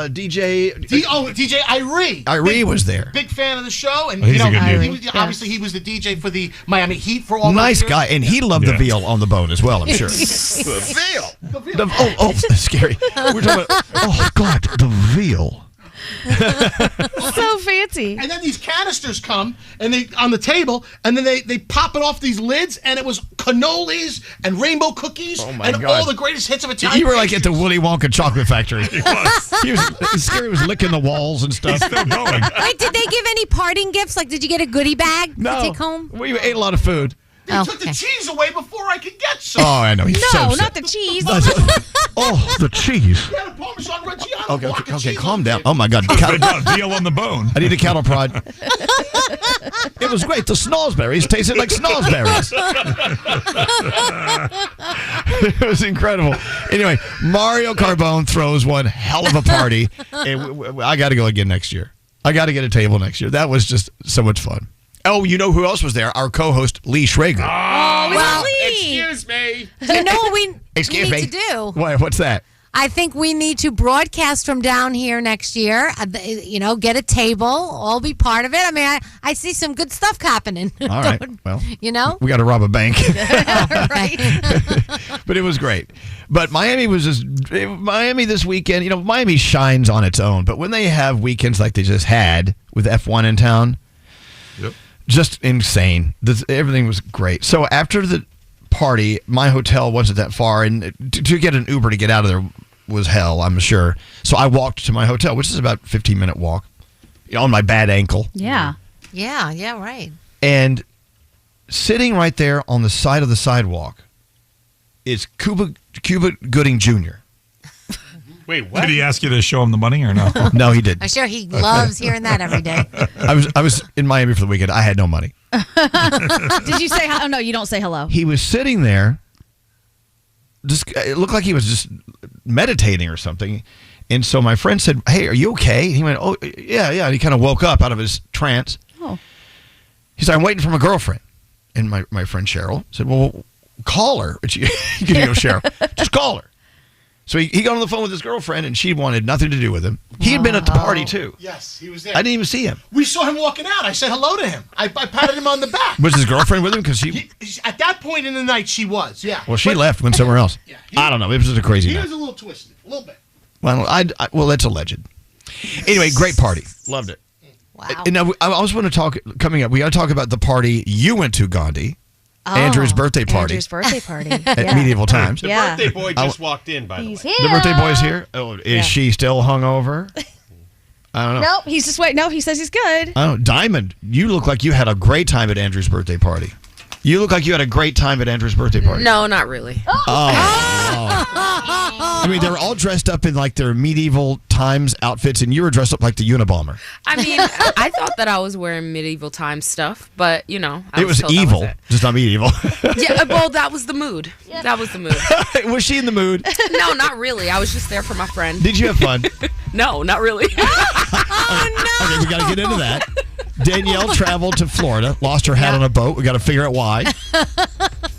DJ Irie. Irie was there. Big fan of the show, and he's a good dude. Obviously he was the DJ for the Miami Heat for all those Nice years. guy, and he loved the veal on the bone as well, I'm sure. The veal. Oh, Scary. We're talking about, oh, God, the veal. So fancy. And then these canisters come and they on the table, and then they pop it off these lids, and it was cannolis and rainbow cookies and God. all the greatest hits of Italian. You were like at the Willy Wonka chocolate factory. He was Scary was licking the walls and stuff. He's still going. Wait, did they give any parting gifts? Like, did you get a goodie bag to take home? We ate a lot of food. They took the cheese away before I could get some. Oh, I know. He's so No, upset. not the cheese. Oh, the cheese. They had a Parmesan Reggiano. Okay, calm down. Oh my God, Veal on the bone. I need a cattle prod. It was great. The snozzberries tasted like snozzberries. It was incredible. Anyway, Mario Carbone throws one hell of a party, and I got to go again next year. I got to get a table next year. That was just so much fun. Oh, you know who else was there? Our co-host, Lee Schrager. Oh, well, excuse me. Do you know what we need to do? What's that? I think we need to broadcast from down here next year. Get a table, all be part of it. I mean, I see some good stuff happening. All right. Well, we got to rob a bank. Right. But it was great. But Miami this weekend, Miami shines on its own. But when they have weekends like they just had with F1 in town, just insane. Everything was great. So after the party, my hotel wasn't that far, and to get an Uber to get out of there was hell, I'm sure. So I walked to my hotel, which is about a 15-minute walk, on my bad ankle. Yeah. Yeah, right. And sitting right there on the side of the sidewalk is Cuba Gooding Jr. Wait, what? Did he ask you to show him the money or no? No, he didn't. I'm sure he loves hearing that every day. I was in Miami for the weekend. I had no money. Did you say hello? Oh, no, you don't say hello. He was sitting there. It looked like he was just meditating or something. And so my friend said, "Hey, are you okay?" He went, "Oh, yeah." And he kind of woke up out of his trance. Oh. He said, "I'm waiting for my girlfriend." And my friend Cheryl said, "Well, call her." You can go, Cheryl. Just call her. So he got on the phone with his girlfriend, and she wanted nothing to do with him. He had been at the party, too. Yes, he was there. I didn't even see him. We saw him walking out. I said hello to him. I patted him on the back. Was his girlfriend with him? Because At that point in the night, she was, yeah. Well, she left, went somewhere else. Yeah, I don't know. It was just a crazy He night. was a little twisted, a little bit. Well, well, that's alleged. Anyway, great party. Loved it. Wow. And now, I also want to talk, coming up, we got to talk about the party you went to, Gandhi. Andrew's birthday party. Andrew's birthday party. At medieval times. The birthday boy just walked in, by the way. He's here. The birthday boy's here? Oh, is she still hungover? I don't know. Nope, he's just waiting. No, he says he's good. I don't know. Diamond, you look like you had a great time at Andrew's birthday party. You look like you had a great time at Andrew's birthday party. No, not really. I mean, they were all dressed up in like their medieval times outfits, and you were dressed up like the Unabomber. I mean, I thought that I was wearing medieval times stuff, but it was evil, just not medieval. Yeah, well, that was the mood. Yeah. That was the mood. Was she in the mood? No, not really. I was just there for my friend. Did you have fun? No, not really. Okay, we got to get into that. Danielle traveled to Florida, lost her hat on a boat. We got to figure out why.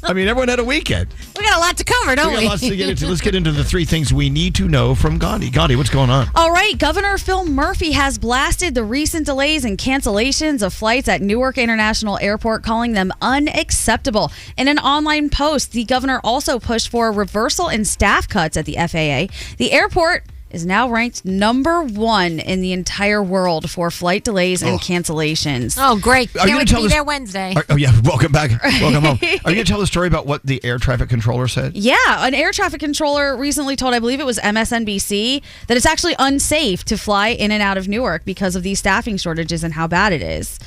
I mean, everyone had a weekend. We got a lot to cover, don't we? We got lots to get into. Let's get into the 3 things we need to know from Gandhi. Gandhi, what's going on? All right, Governor Phil Murphy has blasted the recent delays and cancellations of flights at Newark International Airport, calling them unacceptable. In an online post, the governor also pushed for a reversal in staff cuts at the FAA. The airport is now ranked number 1 in the entire world for flight delays and cancellations. Oh, great. Are you Can't wait gonna to tell be us- there Wednesday. Oh, yeah. Welcome back. Welcome home. Are you going to tell the story about what the air traffic controller said? Yeah, an air traffic controller recently told, I believe it was MSNBC, that it's actually unsafe to fly in and out of Newark because of these staffing shortages and how bad it is.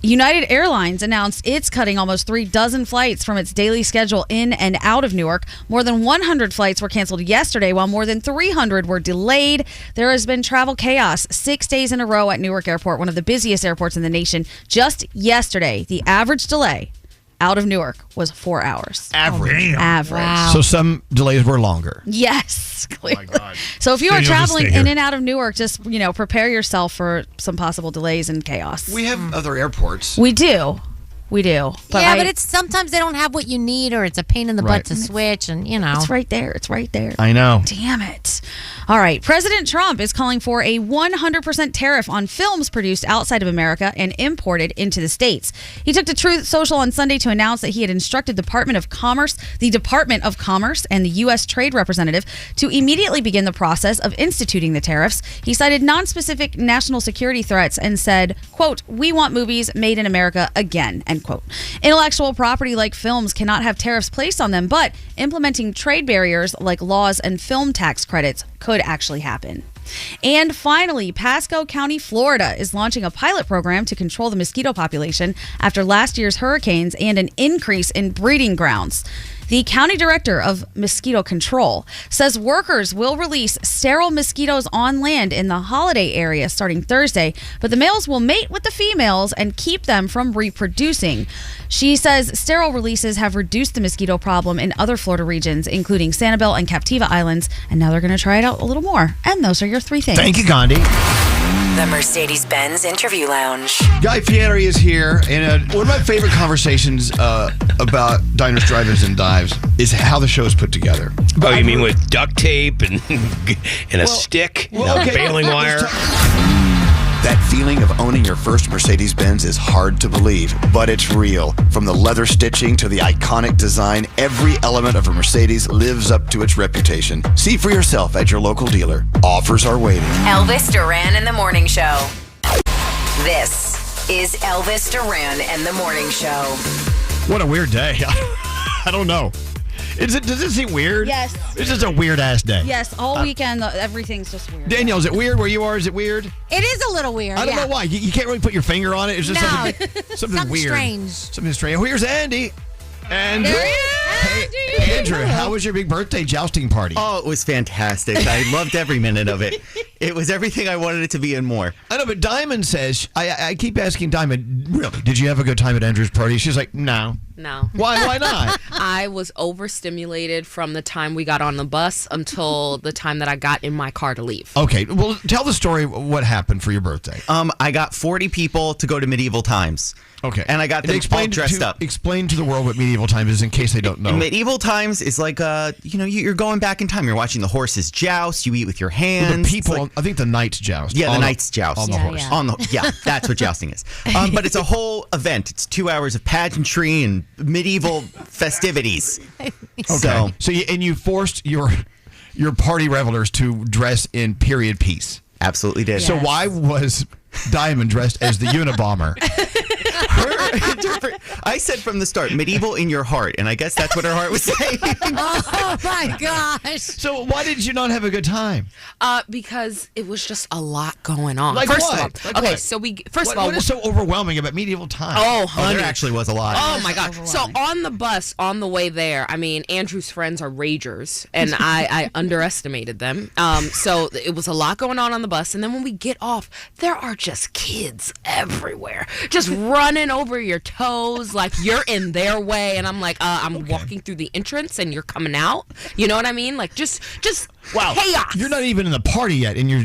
United Airlines announced it's cutting almost 3 dozen flights from its daily schedule in and out of Newark. More than 100 flights were canceled yesterday, while more than 300 were delayed. There has been travel chaos 6 days in a row at Newark Airport, one of the busiest airports in the nation. Just yesterday, the average delay out of Newark was 4 hours. Average. Average. Wow. So some delays were longer. Yes. Oh my God. So if you So are you'll just traveling stay here. in and out of Newark, just, prepare yourself for some possible delays and chaos. We have other airports. We do. But But it's sometimes they don't have what you need, or it's a pain in the Right. butt to switch, and It's right there. It's right there. I know. Damn it. All right. President Trump is calling for a 100% tariff on films produced outside of America and imported into the States. He took to Truth Social on Sunday to announce that he had instructed the Department of Commerce, and the U.S. Trade Representative to immediately begin the process of instituting the tariffs. He cited non-specific national security threats and said, quote, "We want movies made in America again," end quote. Intellectual property like films cannot have tariffs placed on them, but implementing trade barriers like laws and film tax credits could actually happen. And finally, Pasco County, Florida is launching a pilot program to control the mosquito population after last year's hurricanes and an increase in breeding grounds. The county director of mosquito control says workers will release sterile mosquitoes on land in the Holiday area starting Thursday, but the males will mate with the females and keep them from reproducing. She says sterile releases have reduced the mosquito problem in other Florida regions, including Sanibel and Captiva Islands, and now they're going to try it out a little more. And those are your 3 things. Thank you, Gandhi. The Mercedes-Benz Interview Lounge. Guy Fieri is here, and one of my favorite conversations about diners, drive-ins, and dives is how the show is put together. Oh, you mean with duct tape and a stick, okay. baling wire? That feeling of owning your first Mercedes-Benz is hard to believe, but it's real. From the leather stitching to the iconic design, every element of a Mercedes lives up to its reputation. See for yourself at your local dealer. Offers are waiting. Elvis Duran and the Morning Show. This is Elvis Duran and the Morning Show. What a weird day. I don't know. Does it seem weird? Yes. It's just a weird ass day. Yes, all weekend, everything's just weird. Danielle, is it weird where you are? Is it weird? It is a little weird. I don't know why. You can't really put your finger on it. It's just something weird. Strange. Something strange. Oh, here's Andy. And there he is. Hey, Andrew, how was your big birthday jousting party? Oh, it was fantastic. I loved every minute of it. It was everything I wanted it to be and more. I know, but Diamond says, I keep asking Diamond, really, did you have a good time at Andrew's party? She's like, no. No. Why not? I was overstimulated from the time we got on the bus until the time that I got in my car to leave. Okay, well, tell the story what happened for your birthday. I got 40 people to go to medieval times. Okay. And I got them all dressed up. Explain to the world what medieval times is in case they don't know. Medieval times is like, you're going back in time. You're watching the horses joust. You eat with your hands. Well, the people, I think the knights joust. Yeah, the knights joust. On the horse. Yeah, that's what jousting is. But it's a whole event. It's 2 hours of pageantry and medieval festivities. Okay. So you forced your party revelers to dress in period piece. Absolutely did. So why was Diamond dressed as the Unabomber? I said from the start, medieval in your heart, and I guess that's what her heart was saying. Oh my gosh! So why did you not have a good time? Because it was just a lot going on. Like first what? of all, what is so overwhelming about medieval times? Oh, honey. There actually was a lot. Oh my gosh! So on the bus, on the way there, I mean, Andrew's friends are ragers, and I underestimated them. So it was a lot going on the bus, and then when we get off, there are just kids everywhere, just running over your toes like you're in their way, and I'm like, I'm walking through the entrance, and you're coming out. You know what I mean? Like just chaos. You're not even in the party yet, and you're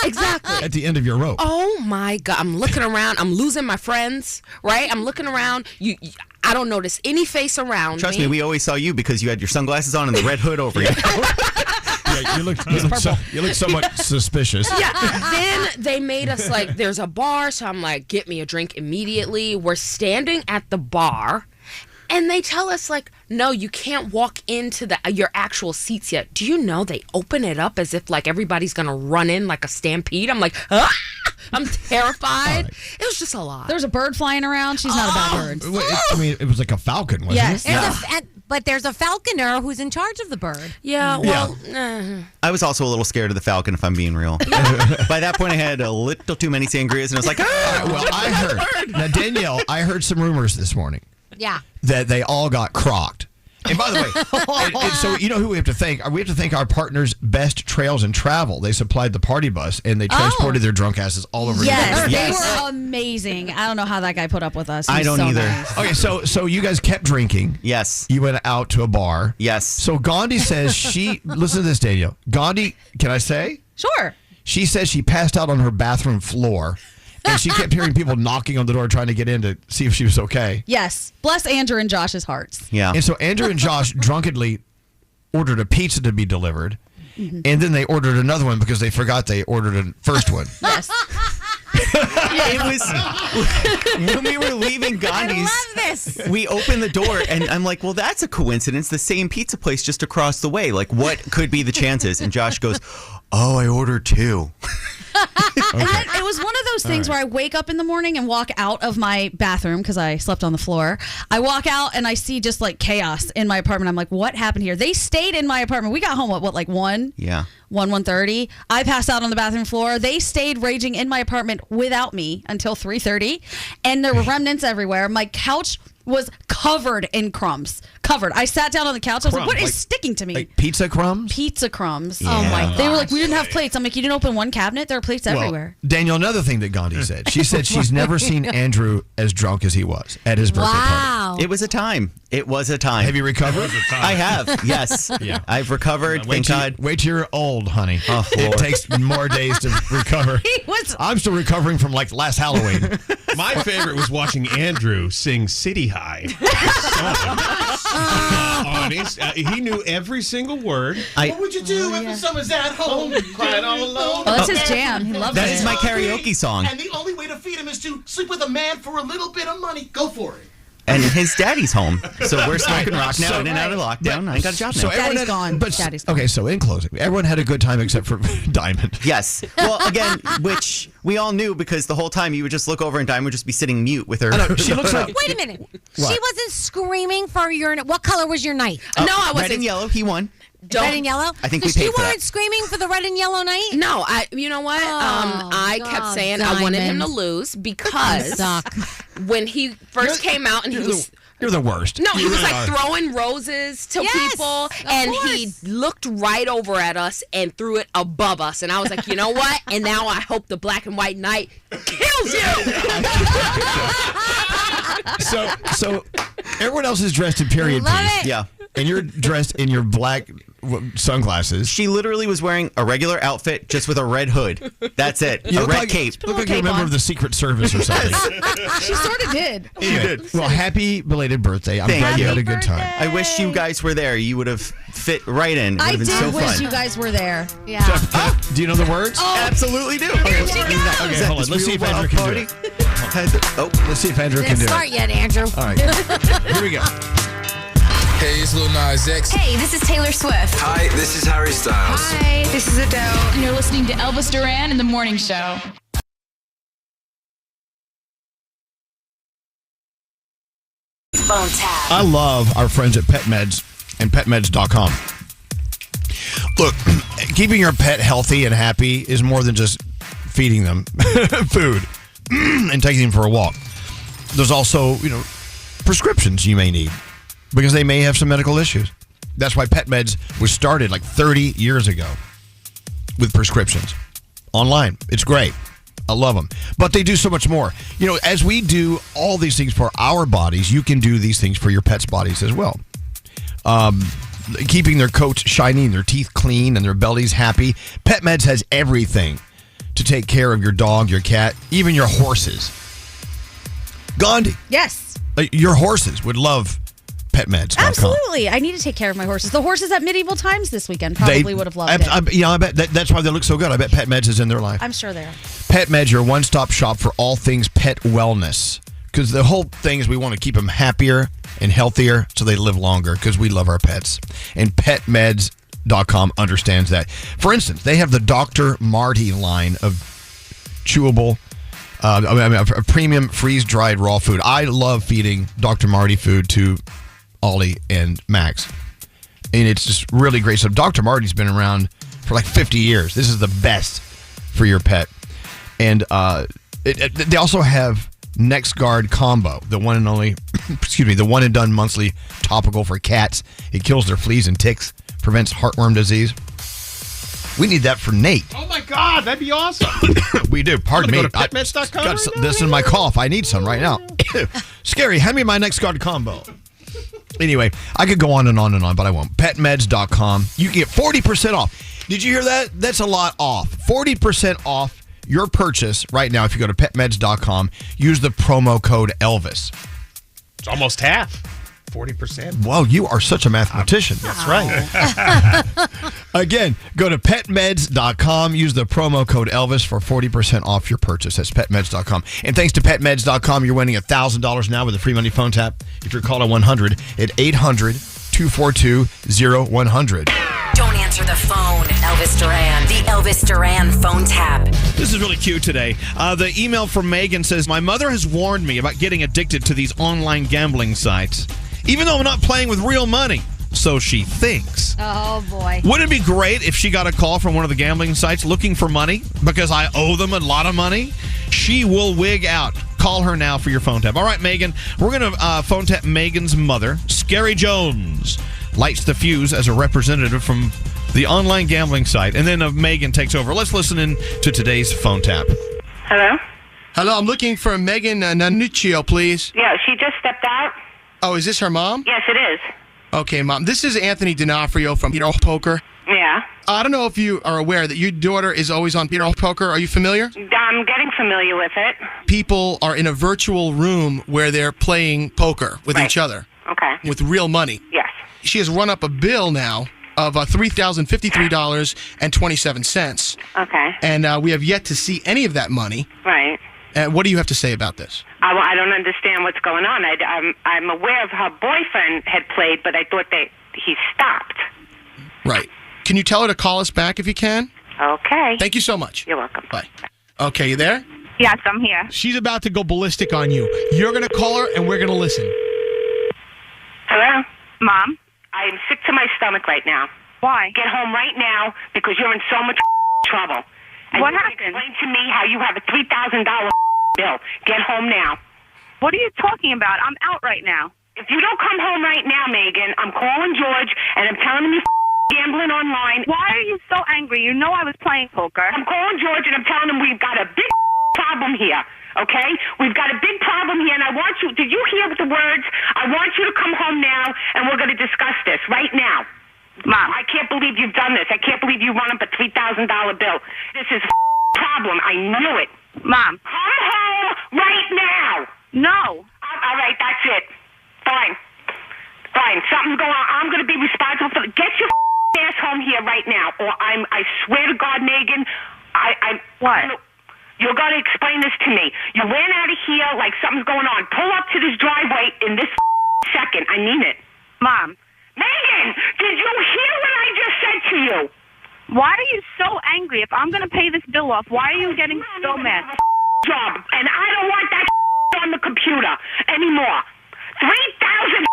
exactly at the end of your rope. Oh my God! I'm looking around. I'm losing my friends. Right? I'm looking around. I don't notice any face around. Trust me, we always saw you because you had your sunglasses on and the red hood over you. Yeah, you look somewhat suspicious. Yeah. Then they made us like, there's a bar, so I'm like, get me a drink immediately. We're standing at the bar, and they tell us like, no, you can't walk into your actual seats yet. Do you know they open it up as if like everybody's gonna run in like a stampede? I'm like, I'm terrified. It was just a lot. There's a bird flying around. She's not a bad bird. I mean, it was like a falcon, wasn't it? But there's a falconer who's in charge of the bird. Yeah, well. I was also a little scared of the falcon, if I'm being real. By that point, I had a little too many sangrias, and I was like, I heard. Now, Danielle, I heard some rumors this morning. Yeah. That they all got crocked. And by the way, so you know who we have to thank? We have to thank our partners, Best Trails and Travel. They supplied the party bus, and they transported their drunk asses all over. Yes, they were amazing. I don't know how that guy put up with us. I don't either. Nice. Okay, so you guys kept drinking. Yes. You went out to a bar. Yes. So Gandhi says listen to this, Danielle. Gandhi, can I say? Sure. She says she passed out on her bathroom floor. And she kept hearing people knocking on the door trying to get in to see if she was okay. Yes. Bless Andrew and Josh's hearts. Yeah. And so Andrew and Josh drunkenly ordered a pizza to be delivered. Mm-hmm. And then they ordered another one because they forgot they ordered a first one. Yes. It was when we were leaving Gandhi's. I love this. We opened the door, and I'm like, well, that's a coincidence. The same pizza place just across the way. Like, what could be the chances? And Josh goes, oh, I ordered two. It was one of those things where I wake up in the morning and walk out of my bathroom because I slept on the floor. I walk out and I see just like chaos in my apartment. I'm like, what happened here? They stayed in my apartment. We got home at like 1? Yeah. 1:30. I passed out on the bathroom floor. They stayed raging in my apartment without me until 3:30, and there were remnants everywhere. My couch was covered in crumbs. Covered. I sat down on the couch. I was like, what is sticking to me? Like pizza crumbs? Pizza crumbs. Yeah. Oh my gosh. They were like, we didn't have plates. I'm like, you didn't open one cabinet? There are plates everywhere. Danielle, another thing that Gandhi said. She said she's never seen Andrew as drunk as he was at his birthday party. It was a time. It was a time. Have you recovered? I have, yes. Yeah. I've recovered, thank God. Wait till you're old, honey. Oh, it takes more days to recover. I'm still recovering from like last Halloween. My favorite was watching Andrew sing City High. He knew every single word. What would you do if someone's at home crying all alone? Oh, that's his jam. He loves it. That is my karaoke song. And the only way to feed him is to sleep with a man for a little bit of money. Go for it. And his daddy's home. So we're smoking rock now, in and out of lockdown. I ain't got a job now. Daddy's gone. Daddy's gone. Okay, so in closing, everyone had a good time except for Diamond. Yes. Well, again, which We all knew because the whole time you would just look over and Dime would just be sitting mute with her. She looks like. Wait a minute. What? She wasn't screaming for your. What color was your night? No, I wasn't. Red and yellow. He won. Red and yellow? I think so we paid you for weren't that. screaming for the red and yellow night? No, you know what? I kept saying I wanted him to lose because when he first came out and he was. You're the worst. No, he was like throwing roses to people, and he looked right over at us and threw it above us. And I was like, you know what? And now I hope the black and white knight kills you. So everyone else is dressed in period piece. Yeah. And you're dressed in your black sunglasses. She literally was wearing a regular outfit just with a red hood. That's it. You a look red like, cape. Look like you're a member of the Secret Service or something. She sort of did. Anyway, well, happy belated birthday. I'm Thank glad you you. had a good time. I wish you guys were there. You would have fit right in. It would I have been did so wish fun. you guys were there. Yeah. Do you know the words? Absolutely do. Here she goes. Okay, hold on. Let's see if Andrew can do it. Let's see if Andrew can Didn't do start it. yet, Andrew. All right. Here we go. Hey, it's Lil Nas X. Hey, this is Taylor Swift. Hi, this is Harry Styles. Hi, this is Adele. And you're listening to Elvis Duran in the Morning Show. Phone tap. I love our friends at PetMeds and PetMeds.com. Look, keeping your pet healthy and happy is more than just feeding them food and taking them for a walk. There's also, prescriptions you may need because they may have some medical issues. That's why PetMeds was started like 30 years ago with prescriptions online. It's great. I love them. But they do so much more. As we do all these things for our bodies, you can do these things for your pets' bodies as well. Keeping their coats shiny, their teeth clean, and their bellies happy. PetMeds has everything to take care of your dog, your cat, even your horses. Gandhi. Yes. Your horses would love PetMeds.com. Absolutely. I need to take care of my horses. The horses at Medieval Times this weekend probably would have loved it. I bet that's why they look so good. I bet PetMeds is in their life. I'm sure they are. PetMeds, your one-stop shop for all things pet wellness. Because the whole thing is we want to keep them happier and healthier so they live longer because we love our pets. And PetMeds.com understands that. For instance, they have the Dr. Marty line of chewable, a premium freeze-dried raw food. I love feeding Dr. Marty food to Ollie and Max. And it's just really great stuff. Dr. Marty's been around for like 50 years. This is the best for your pet. And they also have NexGard Combo, the one and only, the one and done monthly topical for cats. It kills their fleas and ticks, prevents heartworm disease. We need that for Nate. Oh my God, that'd be awesome. We do. Pardon me. Go to petmeds.com Got this in my cough. I need some right now. Scary. Hand me my NexGard Combo. Anyway, I could go on and on and on, but I won't. PetMeds.com. You can get 40% off. Did you hear that? That's a lot off. 40% off your purchase right now if you go to PetMeds.com. Use the promo code Elvis. It's almost half. 40%. Wow, you are such a mathematician. That's right. Again, go to PetMeds.com. Use the promo code Elvis for 40% off your purchase. That's PetMeds.com. And thanks to PetMeds.com, you're winning $1,000 now with a free money phone tap. If you're called at 100 at 800-242-0100. Don't answer the phone. Elvis Duran. The Elvis Duran phone tap. This is really cute today. The email from Megan says, my mother has warned me about getting addicted to these online gambling sites, even though I'm not playing with real money. So she thinks. Oh, boy. Wouldn't it be great if she got a call from one of the gambling sites looking for money because I owe them a lot of money? She will wig out. Call her now for your phone tap. All right, Megan, we're going to phone tap Megan's mother, Scary Jones. Lights the fuse as a representative from the online gambling site. And then Megan takes over. Let's listen in to today's phone tap. Hello? Hello, I'm looking for Megan Nanuccio, please. Yeah, she just stepped out. Oh, is this her mom? Yes, it is. Okay, Mom. This is Anthony D'Onofrio from Peter Poker. Yeah. I don't know if you are aware that your daughter is always on Peter Poker. Are you familiar? I'm getting familiar with it. People are in a virtual room where they're playing poker with each other. Okay. With real money. Yes. She has run up a bill now of $3,053.27. Okay. And we have yet to see any of that money. Right. What do you have to say about this? I don't understand what's going on. I'm aware of her boyfriend had played, but I thought he stopped. Right. Can you tell her to call us back if you can? Okay. Thank you so much. You're welcome. Bye. Okay, you there? Yes, I'm here. She's about to go ballistic on you. You're going to call her, and we're going to listen. Hello? Mom? I am sick to my stomach right now. Why? Get home right now because you're in so much trouble. And What you're happened? Explain to me how you have a $3,000 bill. Get home now. What are you talking about? I'm out right now. If you don't come home right now, Megan, I'm calling George and I'm telling him you're gambling online. Why are you so angry? You know I was playing poker. I'm calling George and I'm telling him we've got a big problem here. Okay? We've got a big problem here, and I want you... Did you hear the words? I want you to come home now, and we're going to discuss this right now. Mom. I can't believe you've done this. I can't believe you run up a $3,000 bill. This is a problem. I knew it. Mom. Come home right now. No. All right, that's it. Fine. Something's going on. I'm going to be responsible for... Get your ass home here right now, or I swear to God, Megan, What? You're going to explain this to me. You ran out of here like something's going on. Pull up to this driveway in this second. I mean it. Mom. Megan, did you hear what I just said to you? Why are you so angry? If I'm going to pay this bill off, why are you getting so mad? Job, and I don't want that on the computer anymore. $3,000?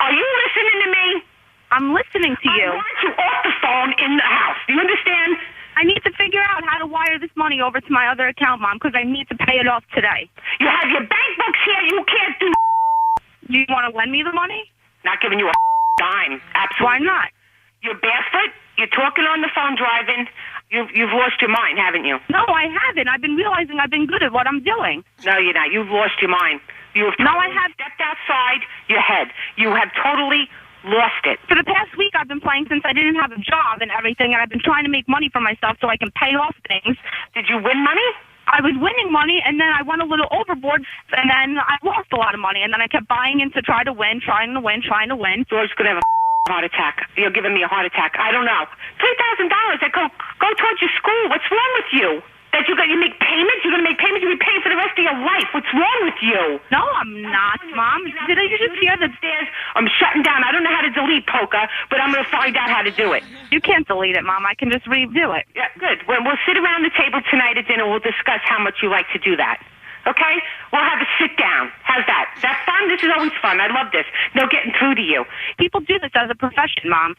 Are you listening to me? I'm listening to you. I want you off the phone in the house. Do you understand? I need to figure out how to wire this money over to my other account, Mom, because I need to pay it off today. You have your bank books here. You can't do... Do you want to lend me the money? Not giving you a dime. Absolutely. Why not? You're barefoot. You're talking on the phone driving. You've lost your mind, haven't you? No, I haven't. I've been realizing I've been good at what I'm doing. No, you're not. You've lost your mind. You have totally stepped outside your head. You have totally lost it. For the past week, I've been playing since I didn't have a job and everything, and I've been trying to make money for myself so I can pay off things. Did you win money? I was winning money, and then I went a little overboard, and then I lost a lot of money, and then I kept buying in to try to win. George's going to have a heart attack. You're giving me a heart attack. I don't know. $3,000 that go towards your school. What's wrong with you? That you make payments? You're going to make payments? You're going to be paying for the rest of your life. What's wrong with you? No, I'm not, Mom. Did you just hear the stairs? I'm shutting down. I don't know how to delete poker, but I'm going to find out how to do it. You can't delete it, Mom. I can just redo it. Yeah, good. We'll sit around the table tonight at dinner. We'll discuss how much you like to do that. Okay? We'll have a sit down. How's that? Is that fun? This is always fun. I love this. No getting through to you. People do this as a profession, Mom.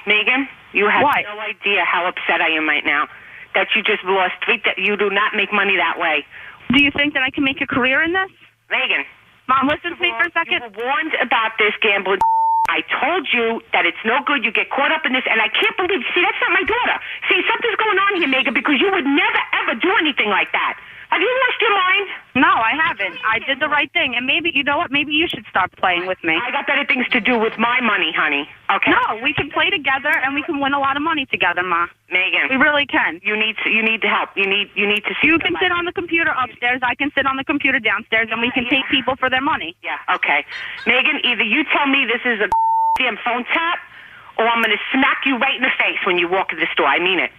Megan, you have What? no idea how upset I am right now. That you just lost that you do not make money that way. Do you think that I can make a career in this? Megan. Mom, listen to me for a second. You were warned about this gambling. I told you that it's no good. You get caught up in this, and I can't believe. See, that's not my daughter. See, something's going on here, Megan, because you would never, ever do anything like that. Have you lost your mind? No, I haven't. I did the right thing. And maybe, you know what? Maybe you should start playing with me. I got better things to do with my money, honey. Okay? No, we can play together and we can win a lot of money together, Ma. Megan. We really can. You need to help. You need to see. You can sit on the computer upstairs. I can sit on the computer downstairs, and we can take people for their money. Yeah, okay. Megan, either you tell me this is a damn phone tap, or I'm going to smack you right in the face when you walk in the store. I mean it.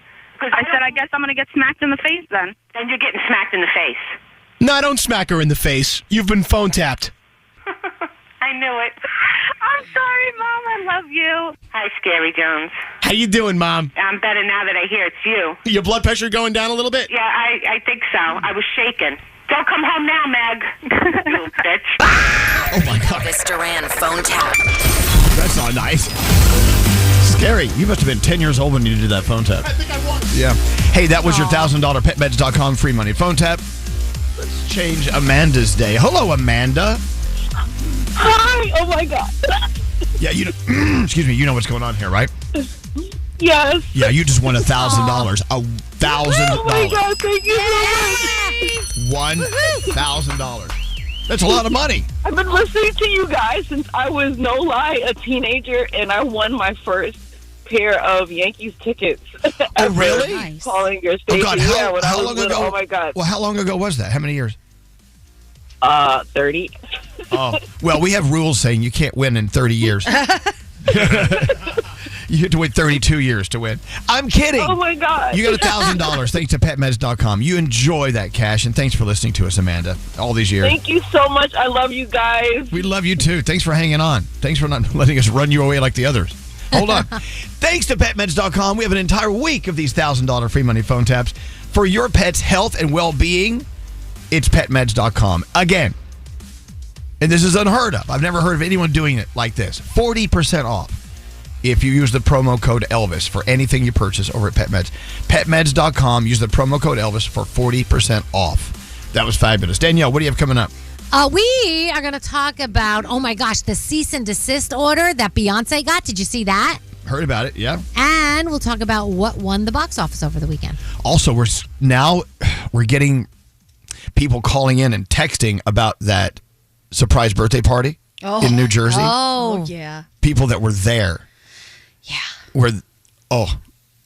I said, I guess I'm going to get smacked in the face then. Then you're getting smacked in the face. No, don't smack her in the face. You've been phone tapped. I knew it. I'm sorry, Mom. I love you. Hi, Scary Jones. How you doing, Mom? I'm better now that I hear it's you. Your blood pressure going down a little bit? Yeah, I think so. I was shaking. Don't come home now, Meg. You little bitch. Oh, my God. Elvis Duran phone tap. That's not nice. Scary. You must have been 10 years old when you did that phone tap. I think I won. Yeah. Hey, that was your $1,000 PetMeds.com free money phone tap. Let's change Amanda's day. Hello, Amanda. Hi. Oh, my God. Yeah, excuse me. You know what's going on here, right? Yes. Yeah, you just won $1,000. $1,000. Oh, my God. Thank you so much. $1,000. That's a lot of money. I've been listening to you guys since I was, no lie, a teenager, and I won my first pair of Yankees tickets. Oh, really? Nice. Calling your station. Oh, God. How long ago? Oh, my God. Well, how long ago was that? How many years? 30. Oh, well, we have rules saying you can't win in 30 years. You have to wait 32 years to win. I'm kidding. Oh, my God. You got $1,000 thanks to PetMeds.com. You enjoy that cash, and thanks for listening to us, Amanda, all these years. Thank you so much. I love you guys. We love you, too. Thanks for hanging on. Thanks for not letting us run you away like the others. Hold on. Thanks to PetMeds.com, we have an entire week of these $1,000 free money phone taps. For your pet's health and well-being, it's PetMeds.com. Again, and this is unheard of. I've never heard of anyone doing it like this. 40% off if you use the promo code Elvis for anything you purchase over at PetMeds. PetMeds.com. Use the promo code Elvis for 40% off. That was fabulous. Danielle, what do you have coming up? We are going to talk about, oh my gosh, the cease and desist order that Beyonce got. Did you see that? Heard about it, yeah. And we'll talk about what won the box office over the weekend. Also, we're getting people calling in and texting about that surprise birthday party in New Jersey. Oh, yeah. People that were there. Yeah.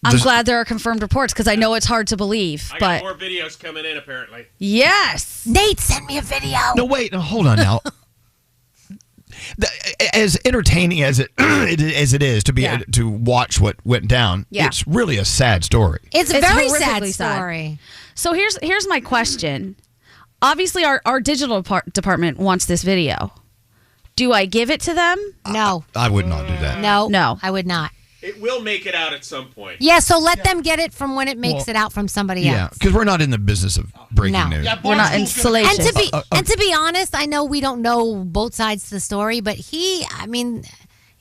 I'm glad there are confirmed reports because I know it's hard to believe. I but got more videos coming in, apparently. Yes. Nate, send me a video. No, wait. No, hold on now. As entertaining as it is to be to watch what went down, it's really a sad story. It's a very sad horrifically story. So here's my question. Obviously, our digital department wants this video. Do I give it to them? No. I would not do that. No, I would not. It will make it out at some point. Yeah, so let them get it from when it makes it out from somebody Yeah, else. because we're not in the business of breaking news. We're not in salacious. And to be honest, I know we don't know both sides of the story, but he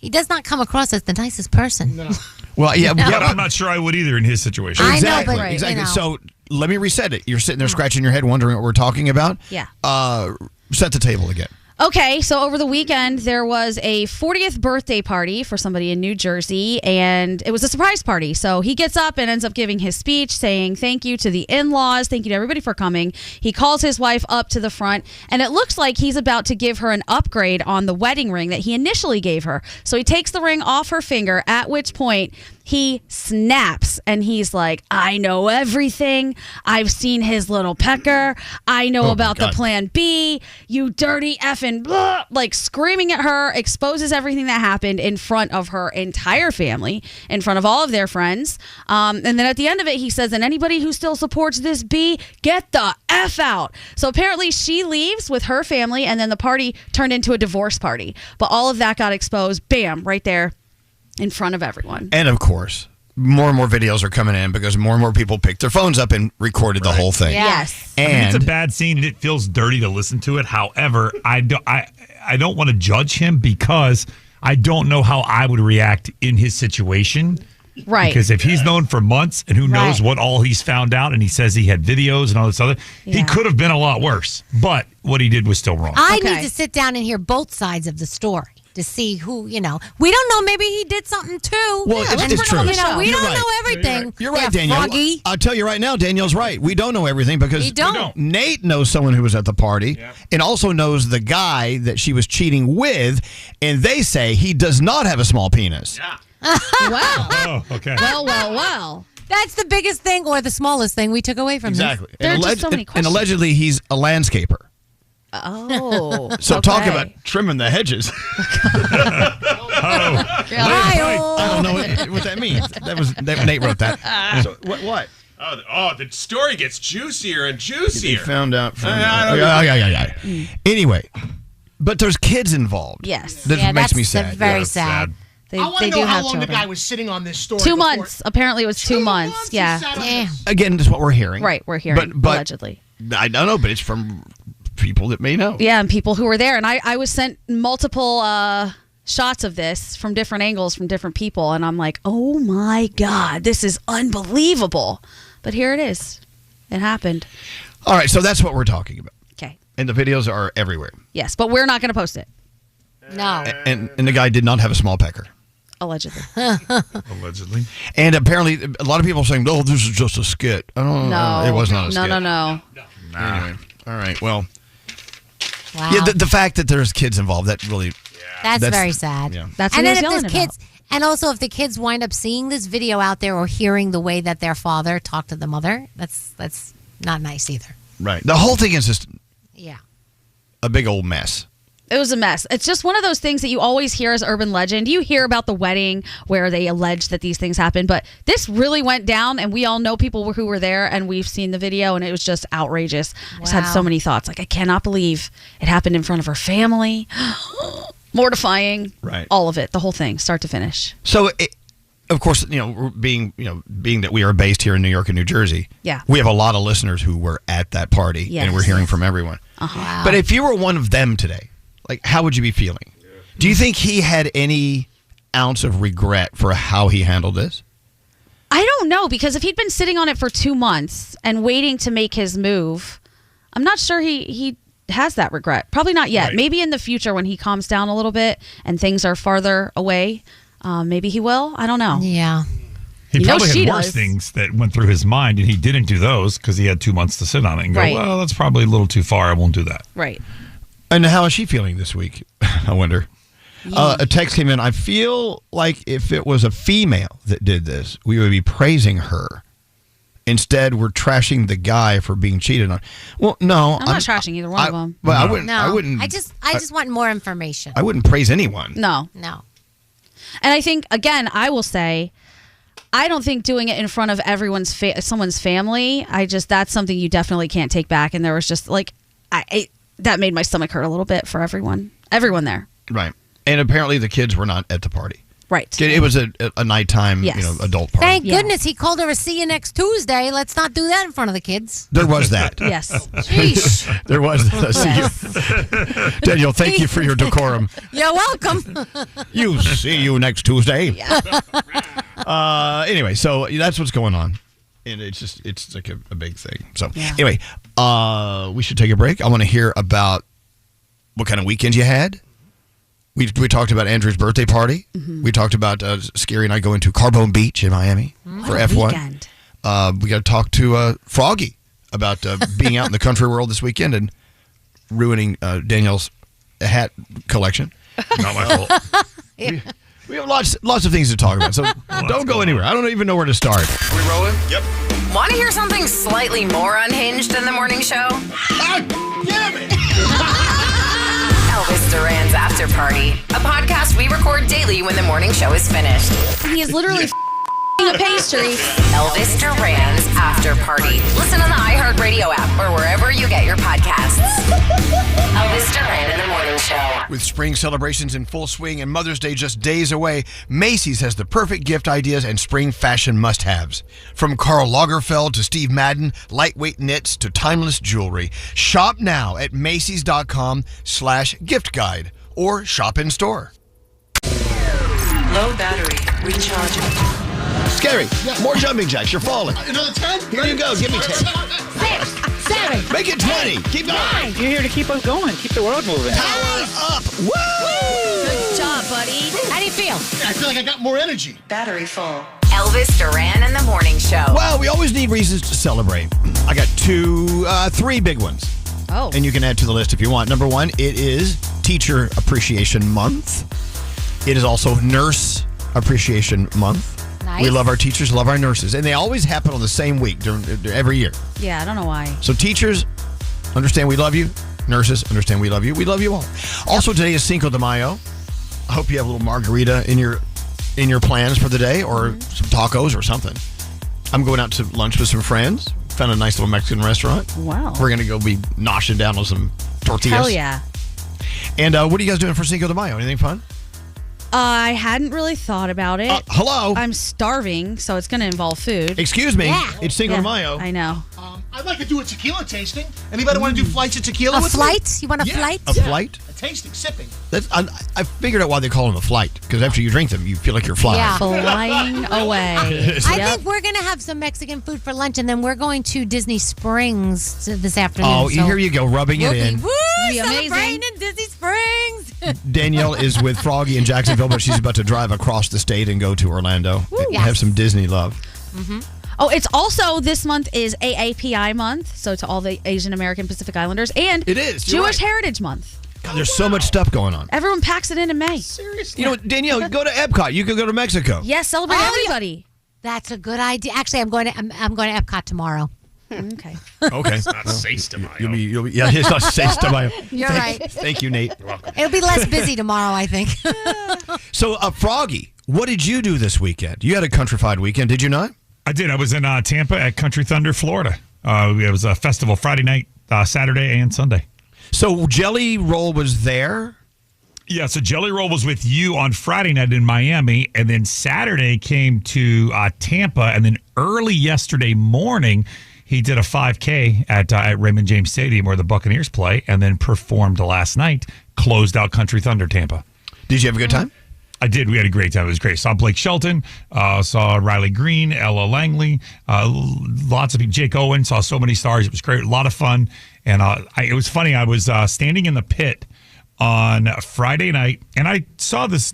does not come across as the nicest person. No. Well, yeah, but I'm not sure I would either in his situation. Exactly. I know, but exactly. So let me reset it. You're sitting there scratching your head, wondering what we're talking about. Yeah. Set the table again. Okay, so over the weekend, there was a 40th birthday party for somebody in New Jersey, and it was a surprise party. So he gets up and ends up giving his speech saying thank you to the in-laws, thank you to everybody for coming. He calls his wife up to the front, and it looks like he's about to give her an upgrade on the wedding ring that he initially gave her. So he takes the ring off her finger, at which point he snaps and he's like, I know everything. I've seen his little pecker. I know about the plan B. You dirty effing blah, like screaming at her, exposes everything that happened in front of her entire family, in front of all of their friends. And then at the end of it, he says, and anybody who still supports this B, get the F out. So apparently she leaves with her family, and then the party turned into a divorce party. But all of that got exposed, bam, right there in front of everyone. And of course, more and more videos are coming in because more and more people picked their phones up and recorded the whole thing. Yes. And it's a bad scene and it feels dirty to listen to it. However, I don't want to judge him because I don't know how I would react in his situation. Right. Because if he's known for months and who knows what all he's found out, and he says he had videos and all this other, he could have been a lot worse. But what he did was still wrong. I need to sit down and hear both sides of the story to see who, we don't know, maybe he did something too. Well, it's true. We don't You're know right. everything. You're right, Danielle. Froggy. I'll tell you right now, Danielle's right. We don't know everything because We don't. Nate knows someone who was at the party and also knows the guy that she was cheating with, and they say he does not have a small penis. Wow. Oh, okay. Well. That's the biggest thing or the smallest thing we took away from Exactly. this. There are just so many And questions. allegedly, he's a landscaper. Oh. So talk about trimming the hedges. I don't know what that means. Nate wrote that. So, what? Oh, the story gets juicier and juicier. He found out from... Yeah. Anyway, but there's kids involved. Yes. That makes me sad. That's very sad. They, I want they to do know how have long children. the guy was sitting on this story. 2 months. Apparently it was 2 months. Yeah. Again, that's what we're hearing. Right, we're hearing, but allegedly. I don't know, but it's from people that may know. Yeah, and people who were there. And I was sent multiple shots of this from different angles from different people. And I'm like, oh my God, this is unbelievable. But here it is. It happened. All right, so that's what we're talking about. Okay. And the videos are everywhere. Yes, but we're not going to post it. No. And the guy did not have a small pecker. Allegedly. Allegedly. And apparently, a lot of people are saying, "Oh, this is just a skit." I don't know. It was not a skit. No. Anyway, all right. Well, Wow. yeah. The fact that there's kids involved, that really. That's very sad. Yeah. That's what and he then was if yelling there's kids, and also if the kids wind up seeing this video out there or hearing the way that their father talked to the mother, that's not nice either. Right. The whole thing is just Yeah. a big old mess. It was a mess. It's just one of those things that you always hear as urban legend. You hear about the wedding where they allege that these things happened, but this really went down, and we all know people who were there, and we've seen the video, and it was just outrageous. I just had so many thoughts. Like, I cannot believe it happened in front of her family. Mortifying. Right. All of it. The whole thing, start to finish. So, of course, being that we are based here in New York and New Jersey, Yeah. we have a lot of listeners who were at that party, Yes. and we're hearing from everyone. Wow. But if you were one of them today, like, how would you be feeling? Do you think he had any ounce of regret for how he handled this? I don't know, because if he'd been sitting on it for 2 months and waiting to make his move, I'm not sure he has that regret. Probably not yet. Right. Maybe in the future when he calms down a little bit and things are farther away, maybe he will. I don't know. Yeah. He You know probably she had worse does. things that went through his mind, and he didn't do those because he had 2 months to sit on it and go, Right. well, that's probably a little too far. I won't do that. Right. And how is she feeling this week? I wonder. A text came in. I feel like if it was a female that did this, we would be praising her. Instead, we're trashing the guy for being cheated on. Well, no, I'm not trashing either one of them. Well, I wouldn't. No, I wouldn't. I just want more information. I wouldn't praise anyone. No. No. And I think, again, I will say, I don't think doing it in front of someone's family, that's something you definitely can't take back. And there was just that made my stomach hurt a little bit for everyone there. Right. And apparently the kids were not at the party. Right. It was a nighttime, Yes. adult party. Thank goodness he called her a see you next Tuesday. Let's not do that in front of the kids. There was that. Yes. Sheesh. There was that. Yes. Danielle, thank you for your decorum. You're welcome. You see you next Tuesday. Anyway, so that's what's going on. And it's like a big thing. So anyway, we should take a break. I want to hear about what kind of weekend you had. We talked about Andrew's birthday party. Mm-hmm. We talked about Scary and I going to Carbone Beach in Miami for F1. Weekend. We got to talk to Froggy about being out in the country world this weekend and ruining Danielle's hat collection. Not my fault. We have lots of things to talk about, so don't go anywhere. I don't even know where to start. We rolling? Yep. Want to hear something slightly more unhinged than the morning show? Damn it! Elvis Duran's After Party, a podcast we record daily when the morning show is finished. He is literally a pastry. Elvis Duran's After Party. Listen on the iHeartRadio app or wherever you get your podcasts. Elvis Duran in the Morning Show. With spring celebrations in full swing and Mother's Day just days away, Macy's has the perfect gift ideas and spring fashion must-haves. From Karl Lagerfeld to Steve Madden, lightweight knits to timeless jewelry. Shop now at Macy's.com/gift guide or shop in store. Low battery. Recharging. Scary. More jumping jacks. You're falling. Another 10? Here you go. Give me 10. 6, 7, Make it 20. Keep going. You're here to keep us going. Keep the world moving. Power up. Woo! Good job, buddy. How do you feel? I feel like I got more energy. Battery full. Elvis Duran in the Morning Show. Well, we always need reasons to celebrate. I got 3 big ones. Oh. And you can add to the list if you want. Number 1, it is Teacher Appreciation Month. It is also Nurse Appreciation Month. Nice. We love our teachers, love our nurses. And they always happen on the same week every year. Yeah, I don't know why. So teachers, understand we love you. Nurses, understand we love you. We love you all. Also, today is Cinco de Mayo. I hope you have a little margarita in your plans for the day or some tacos or something. I'm going out to lunch with some friends. Found a nice little Mexican restaurant. Wow. We're going to go be noshing down on some tortillas. Hell yeah. And what are you guys doing for Cinco de Mayo? Anything fun? I hadn't really thought about it. Hello? I'm starving, so it's going to involve food. Excuse me. Yeah. It's Cinco de Mayo. I know. I'd like to do a tequila tasting. Anybody want to do flights of tequila A with me? flight? You want a Yeah. flight? A flight? A tasting, sipping. I figured out why they call them a flight. Because after you drink them, you feel like you're flying. Yeah. Flying away. I think we're going to have some Mexican food for lunch, and then we're going to Disney Springs this afternoon. Oh, so here you go, rubbing we'll it in. Be amazing. celebrating in Disney Springs. Danielle is with Froggy in Jacksonville, but she's about to drive across the state and go to Orlando and Yes. have some Disney love. Oh, it's also this month is AAPI month, so to all the Asian American Pacific Islanders, and It is, you're Jewish right. Heritage Month. God, there's so much stuff going on. Everyone packs it in May. Seriously. You know, Danielle, go to Epcot. You could go to Mexico. Yes, celebrate everybody. That's a good idea. Actually, I'm going to Epcot tomorrow. Okay. Okay. It's not safe to Mayo. You'll be, yeah, it's not safe to Mayo. You're right. Thank you, Nate. You're welcome. It'll be less busy tomorrow, I think. So, Froggy, what did you do this weekend? You had a countrified weekend, did you not? I did. I was in Tampa at Country Thunder, Florida. It was a festival Friday night, Saturday, and Sunday. So, Jelly Roll was there? Yeah, so Jelly Roll was with you on Friday night in Miami, and then Saturday came to Tampa, and then early yesterday morning, he did a 5K at Raymond James Stadium where the Buccaneers play, and then performed last night, closed out Country Thunder Tampa. Did you have a good time? I did. We had a great time. It was great. Saw Blake Shelton, saw Riley Green, Ella Langley, lots of people. Jake Owen, saw so many stars. It was great. A lot of fun. And it was funny. I was standing in the pit on Friday night, and I saw this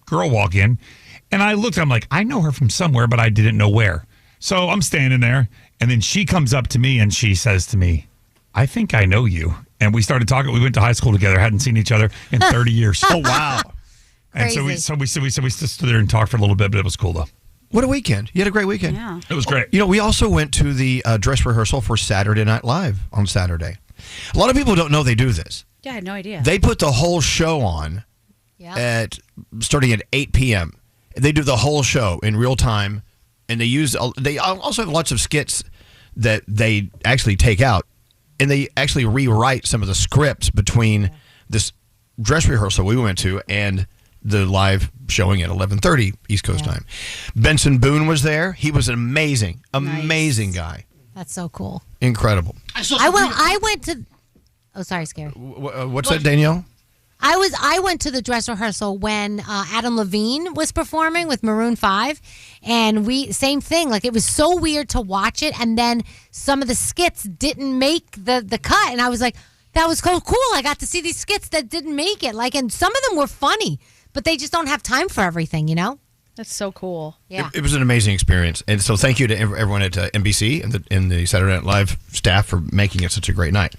girl walk in, and I looked. I'm like, I know her from somewhere, but I didn't know where. So I'm standing there, and then she comes up to me and she says to me, "I think I know you." And we started talking. We went to high school together. Hadn't seen each other in 30 years. Oh wow! And so we stood there and talked for a little bit, but it was cool though. What a weekend! You had a great weekend. Yeah, it was great. You know, we also went to the dress rehearsal for Saturday Night Live on Saturday. A lot of people don't know they do this. Yeah, I had no idea. They put the whole show on starting at 8 p.m. They do the whole show in real time, and they also have lots of skits that they actually take out, and they actually rewrite some of the scripts between this dress rehearsal we went to and the live showing at 11:30 East Coast time. Benson Boone was there. He was an amazing guy. That's so cool. Incredible. I went to. Oh, sorry, Scary. What's that, Danielle? I went to the dress rehearsal when Adam Levine was performing with Maroon 5, and same thing. Like, it was so weird to watch it, and then some of the skits didn't make the cut, and I was like, that was so cool. I got to see these skits that didn't make it. Like, and some of them were funny, but they just don't have time for everything, you know? That's so cool. Yeah. It was an amazing experience, and so thank you to everyone at NBC and the Saturday Night Live staff for making it such a great night.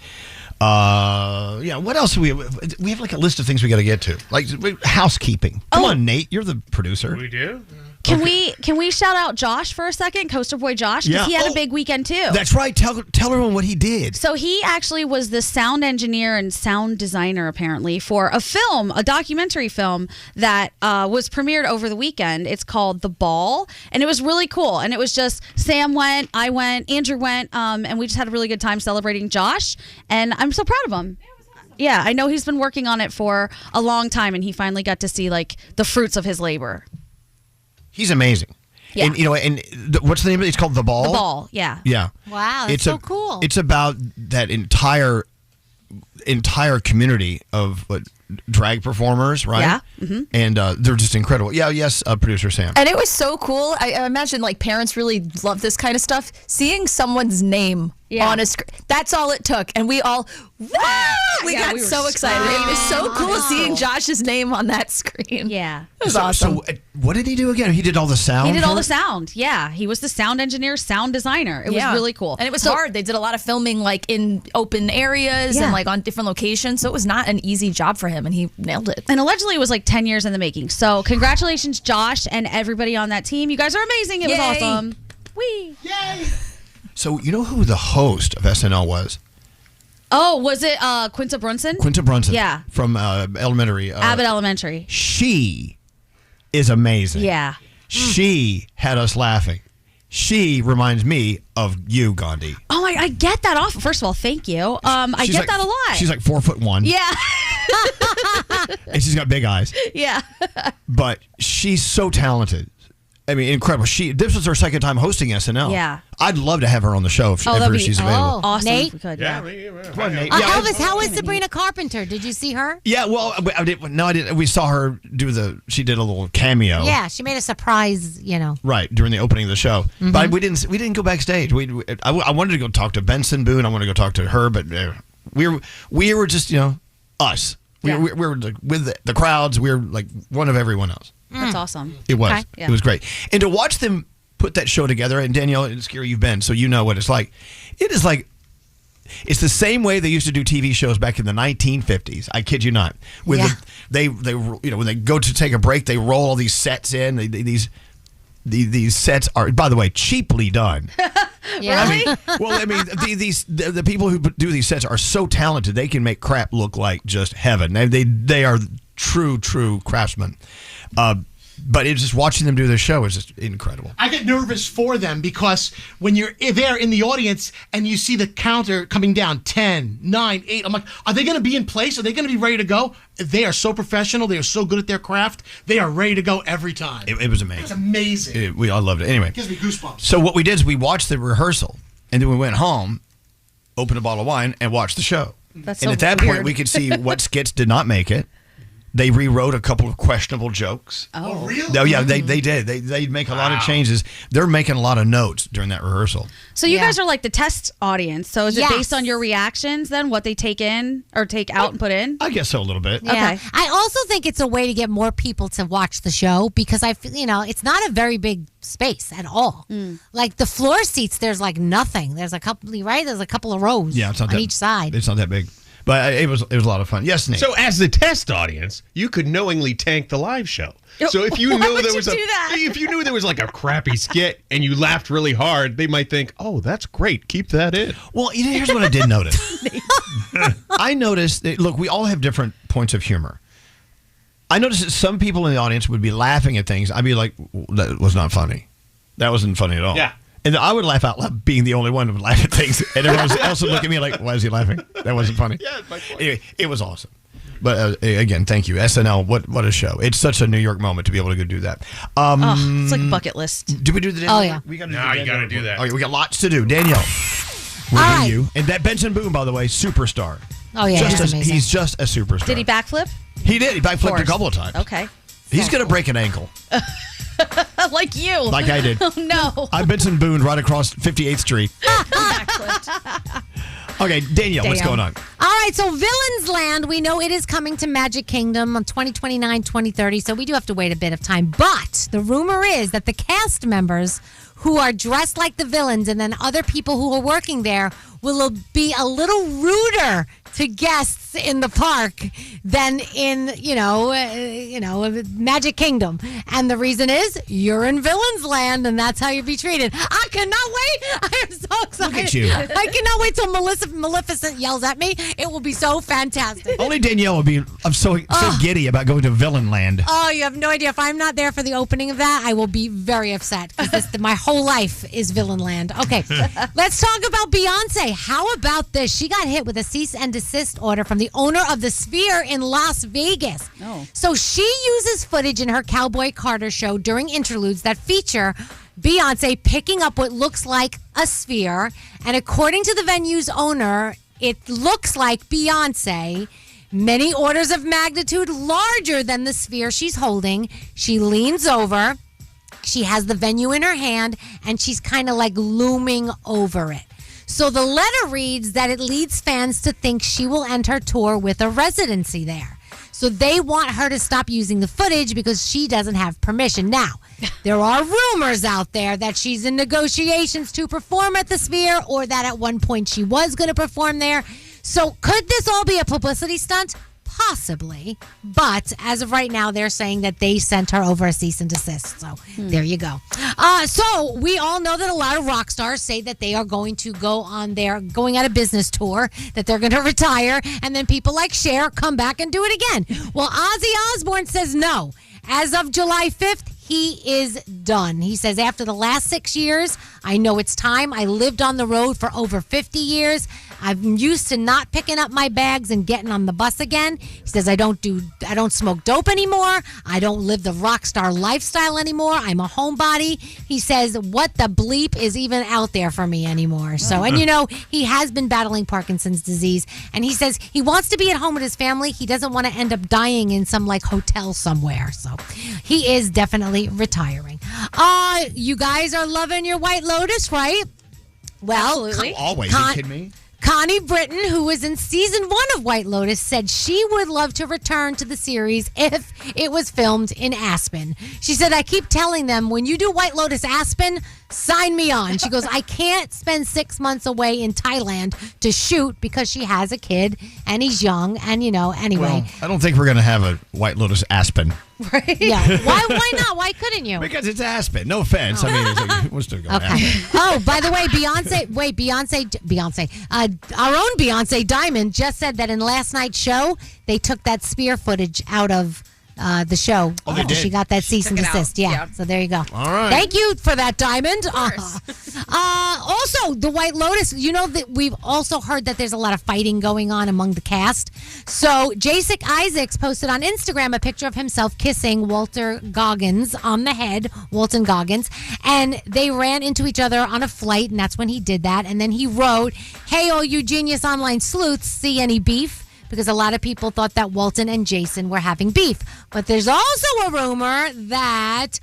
What else do we have? We have like a list of things we got to get to, like housekeeping. Come on, Nate, you're the producer. We do. Can we shout out Josh for a second, Coaster Boy Josh, because he had a big weekend too. That's right. Tell everyone what he did. So he actually was the sound engineer and sound designer, apparently, for a documentary film that was premiered over the weekend. It's called The Ball, and it was really cool. And it was just Sam went, I went, Andrew went, and we just had a really good time celebrating Josh. And I'm so proud of him. Yeah, I know he's been working on it for a long time, and he finally got to see like the fruits of his labor. He's amazing. Yeah. And what's the name of it? It's called The Ball? The Ball, yeah. Yeah. Wow, that's so cool. It's about that entire community of drag performers, right? Yeah. Mm-hmm. And they're just incredible. Yeah, yes, producer Sam. And it was so cool. I imagine like parents really love this kind of stuff. Seeing someone's name on a screen, that's all it took. And we all, we got so excited. It was so cool seeing Josh's name on that screen. Yeah. It was awesome. So what did he do again? He did all the sound? He did all the sound. Yeah. He was the sound engineer, sound designer. It was really cool. And it was hard. They did a lot of filming like in open areas and like on different locations. So it was not an easy job for him, and he nailed it. And allegedly it was like 10 years in the making. So congratulations, Josh, and everybody on that team. You guys are amazing. It was awesome. Whee! Yay! So you know who the host of SNL was? Oh, was it Quinta Brunson? Quinta Brunson. Yeah. From Elementary. Abbott Elementary. She is amazing. Yeah. She had us laughing. She reminds me of you, Gandhi. Oh, I get that off. First of all, thank you. I get that a lot. She's like 4'1". Yeah. And she's got big eyes. Yeah. But she's so talented. I mean, incredible. This was her second time hosting SNL. Yeah. I'd love to have her on the show if ever she's available. Awesome. Nate? If we could, Come on, Nate. Elvis, how is Sabrina Carpenter? Did you see her? Yeah, well, I didn't. We saw her she did a little cameo. Yeah, she made a surprise, Right, during the opening of the show. Mm-hmm. But we didn't go backstage. I wanted to go talk to Benson Boone. I wanted to go talk to her, but we were just, us. We were like, with the crowds. We were like one of everyone else. That's awesome. It was. Okay. Yeah. It was great. And to watch them put that show together, and Danielle and Scary, you've been, so you know what it's like. It is like, it's the same way they used to do TV shows back in the 1950s. I kid you not. With they when they go to take a break, they roll all these sets in. These sets are, by the way, cheaply done. Yeah. The people who do these sets are so talented. They can make crap look like just heaven. They are true craftsmen. But it's just watching them do their show is just incredible. I get nervous for them because when you're there in the audience and you see the counter coming down 10, 9, 8, I'm like, are they going to be in place? Are they going to be ready to go? They are so professional. They are so good at their craft. They are ready to go every time. It was amazing. It's amazing. I loved it. Anyway. It gives me goosebumps. So what we did is we watched the rehearsal, and then we went home, opened a bottle of wine, and watched the show. That's and so at that weird. point, we could see what skits did not make it. They rewrote a couple of questionable jokes. Oh, really? Oh, yeah, they did. They make a lot of changes. They're making a lot of notes during that rehearsal. So you guys are like the test audience. So is it Yes. based on your reactions then, what they take in or take out and put in? I guess so, a little bit. Yeah. Okay. I also think it's a way to get more people to watch the show because I feel, it's not a very big space at all. Like the floor seats, there's like nothing. There's a couple, right? There's a couple of rows Yeah, it's not on that, each side. It's not that big. But it was a lot of fun. Yes, Nate. So as the test audience, you could knowingly tank the live show. So if you Why knew would there you was do that? if you knew there was like a crappy skit and you laughed really hard, they might think, "Oh, that's great. Keep that in." Well, here's what I did notice. I noticed that, look, we all have different points of humor. I noticed that some people in the audience would be laughing at things. I'd be like, that was not funny. That wasn't funny at all. Yeah. And I would laugh out loud, being the only one who would laugh at things. And everyone else would look at me like, why is he laughing? That wasn't funny. Yeah, my point. Anyway, it was awesome. But again, thank you. SNL, what a show. It's such a New York moment to be able to go do that. It's like bucket list. Do we do the Danielle? Oh, yeah. We gotta No, you got to do that. Okay, we got lots to do. Danielle, we're All doing right. you. And that Benson Boone, by the way, superstar. Oh, yeah, he's amazing. He's just a superstar. Did he backflip? He did. He backflipped a course. couple of times. Okay. He's going to break an ankle. Like you. Like I did. Oh, no. I'm Benson Boone right across 58th Street. Okay, Danielle, what's going on? All right, so Villains Land, we know it is coming to Magic Kingdom on 2029, 2030, so we do have to wait a bit of time. But the rumor is that the cast members who are dressed like the villains and then other people who are working there will be a little ruder to guests in the park than in, Magic Kingdom. And the reason is you're in Villains Land and that's how you be treated. I cannot wait. I am so excited. Look at you. I cannot wait till Maleficent yells at me. It will be so fantastic. Only Danielle will be. I'm so giddy about going to Villain Land. Oh, you have no idea. If I'm not there for the opening of that, I will be very upset because my whole life is Villain Land. Okay, let's talk about Beyonce. How about this? She got hit with a cease and desist order from the owner of the Sphere in Las Vegas. Oh. So she uses footage in her Cowboy Carter show during interludes that feature Beyonce picking up what looks like a sphere. And according to the venue's owner, it looks like Beyonce, many orders of magnitude larger than the sphere she's holding. She leans over. She has the venue in her hand, and she's kind of like looming over it. So the letter reads that it leads fans to think she will end her tour with a residency there. So they want her to stop using the footage because she doesn't have permission. Now, there are rumors out there that she's in negotiations to perform at the Sphere or that at one point she was going to perform there. So could this all be a publicity stunt? Possibly. But as of right now, they're saying that they sent her over a cease and desist. So there you go. So we all know that a lot of rock stars say that they are going to go on their going out of business tour, that they're going to retire, and then people like Cher come back and do it again. Well, Ozzy Osbourne says no. As of July 5th, he is done. He says, after the last 6 years, I know it's time. I lived on the road for over 50 years. I'm used to not picking up my bags and getting on the bus again. He says, I don't smoke dope anymore. I don't live the rock star lifestyle anymore. I'm a homebody. He says, what the bleep is even out there for me anymore? So, and he has been battling Parkinson's disease. And he says he wants to be at home with his family. He doesn't want to end up dying in some hotel somewhere. So he is definitely retiring. You guys are loving your White Lotus, right? Well, absolutely. Always. Are you kidding me? Connie Britton, who was in season 1 of White Lotus, said she would love to return to the series if it was filmed in Aspen. She said, I keep telling them, when you do White Lotus Aspen, sign me on. She goes, I can't spend 6 months away in Thailand to shoot because she has a kid and he's young and, anyway. Well, I don't think we're going to have a White Lotus Aspen. Right? Yeah. Why not? Why couldn't you? Because it's Aspen. No offense. I mean, it's we're still going Okay. Aspen. Oh, by the way, Beyonce, our own Beyonce Diamond just said that in last night's show, they took that spear footage out of the show. Oh, they did? She got that cease and Took it out. desist. Yeah. Yeah. So there you go. All right. Thank you for that, Diamond. Also, the White Lotus. You know that we've also heard that there's a lot of fighting going on among the cast. So Jason Isaacs posted on Instagram a picture of himself kissing Walter Goggins on the head, Walton Goggins, and they ran into each other on a flight, and that's when he did that. And then he wrote, "Hey, all you genius online sleuths, see any beef?" Because a lot of people thought that Walton and Jason were having beef. But there's also a rumor that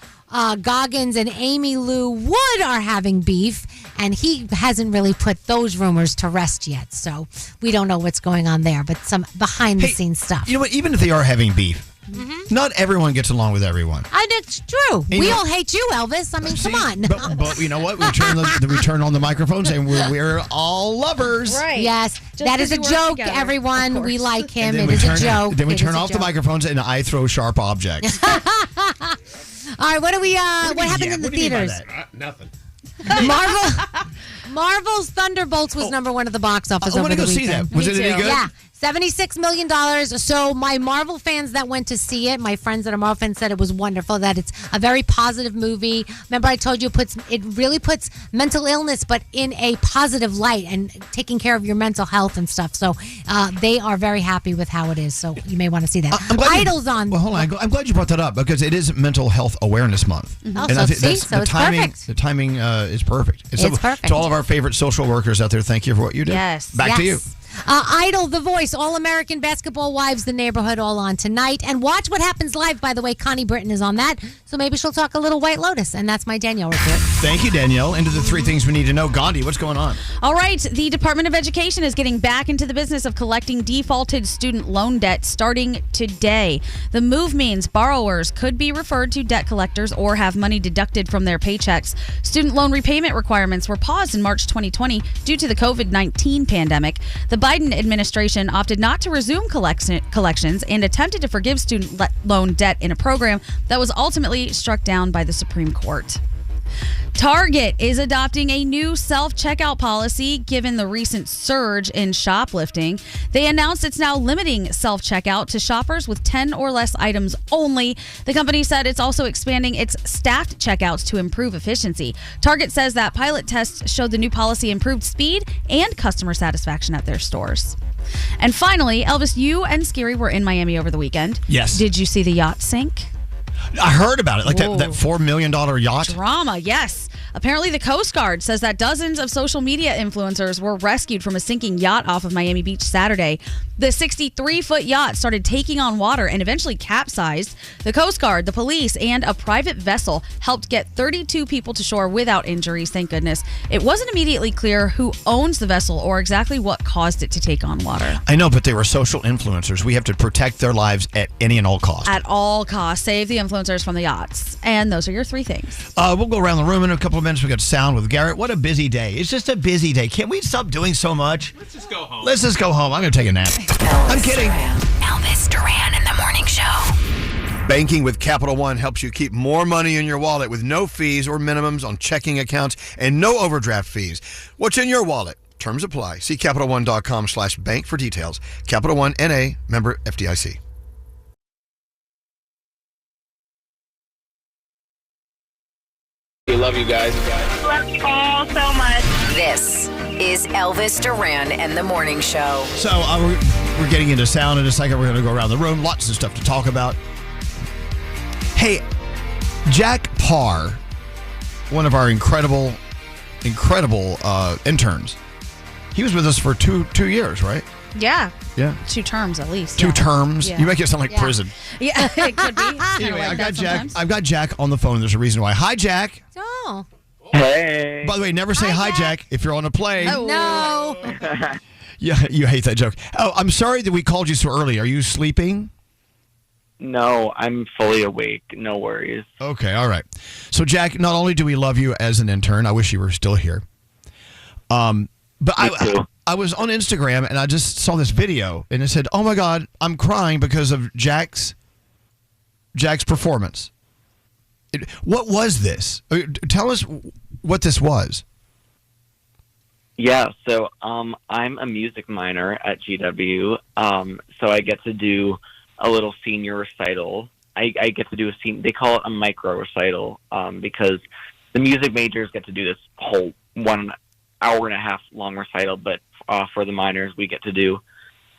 Goggins and Amy Lou Wood are having beef, and he hasn't really put those rumors to rest yet. So we don't know what's going on there, but some behind-the-scenes stuff. You know what? Even if they are having beef, not everyone gets along with everyone. And it's true. And We you know- all hate you, Elvis. I mean, come on. But you know what? We turn on the microphones and we're all lovers. Right. Yes, that is a joke, everyone. We like him. And then It we is a turn- joke. Then we It turn is a off the joke. microphones and I throw sharp objects. All right, what happened in the theaters? Nothing. Marvel's Thunderbolts was number one at the box office I over wanna the go see weekend. that. Was it any good? Yeah. $76 million. So my Marvel fans that went to see it, my friends that are Marvel fans said it was wonderful, that it's a very positive movie. Remember I told you it really puts mental illness, but in a positive light and taking care of your mental health and stuff. So they are very happy with how it is. So you may want to see that. Idol's on. Well, hold on. I'm glad you brought that up because it is Mental Health Awareness Month. Mhm. Oh, so see? So the it's timing. perfect. The timing is perfect. And It's perfect. To all of our favorite social workers out there, thank you for what you did. Yes. Back to you. Idol, The Voice, All-American Basketball Wives, The Neighborhood, all on tonight. And watch What Happens Live, by the way. Connie Britton is on that. So maybe she'll talk a little White Lotus. And that's my Danielle report. Thank you, Danielle. Into the three things we need to know. Gandhi, what's going on? All right, the Department of Education is getting back into the business of collecting defaulted student loan debt starting today. The move means borrowers could be referred to debt collectors or have money deducted from their paychecks. Student loan repayment requirements were paused in March 2020 due to the COVID-19 pandemic. The Biden administration opted not to resume collections and attempted to forgive student loan debt in a program that was ultimately struck down by the Supreme Court. Target is adopting a new self-checkout policy given the recent surge in shoplifting. They announced it's now limiting self-checkout to shoppers with 10 or less items only. The company said it's also expanding its staffed checkouts to improve efficiency. Target says that pilot tests showed the new policy improved speed and customer satisfaction at their stores. And finally, Elvis, you and Scary were in Miami over the weekend. Yes. Did you see the yacht sink? I heard about it, like that Whoa. $4 million yacht. Drama, yes. Apparently, the Coast Guard says that dozens of social media influencers were rescued from a sinking yacht off of Miami Beach Saturday. The 63-foot yacht started taking on water and eventually capsized. The Coast Guard, the police, and a private vessel helped get 32 people to shore without injuries, thank goodness. It wasn't immediately clear who owns the vessel or exactly what caused it to take on water. I know, but they were social influencers. We have to protect their lives at any and all costs. At all costs, save the influencers from the yachts. And those are your three things. We'll go around the room in a couple of minutes. We got sound with Garrett. What a busy day. It's just a busy day. Can't we stop doing so much? Let's just go home. I'm going to take a nap. I'm kidding. Elvis Duran in the morning show. Banking with Capital One helps you keep more money in your wallet with no fees or minimums on checking accounts and no overdraft fees. What's in your wallet? Terms apply. See CapitalOne.com/bank for details. Capital One N.A. member FDIC. We love you guys. Love you all so much. This is Elvis Duran and the Morning Show. So we're getting into sound in a second. We're going to go around the room. Lots of stuff to talk about. Hey, Jack Parr, one of our incredible interns. He was with us for two years, right? Yeah. Yeah. 2 terms at least. Two yeah. terms. Yeah. You make it sound like prison. Yeah, it could be. Anyway, Like I've got Jack on the phone. There's a reason why. Hi, Jack. Oh. Hey. By the way, never say hi, Jack, if you're on a plane. Oh. No. Yeah, you hate that joke. Oh, I'm sorry that we called you so early. Are you sleeping? No, I'm fully awake. No worries. Okay, all right. So, Jack, not only do we love you as an intern, I wish you were still here. But I was on Instagram and I just saw this video and it said, "Oh my God, I'm crying because of Jack's performance." What was this? Tell us what this was. Yeah, so I'm a music minor at GW, so I get to do a little senior recital I get to do a scene. They call it a micro recital because the music majors get to do this whole 1 hour and a half long recital, but for the minors, we get to do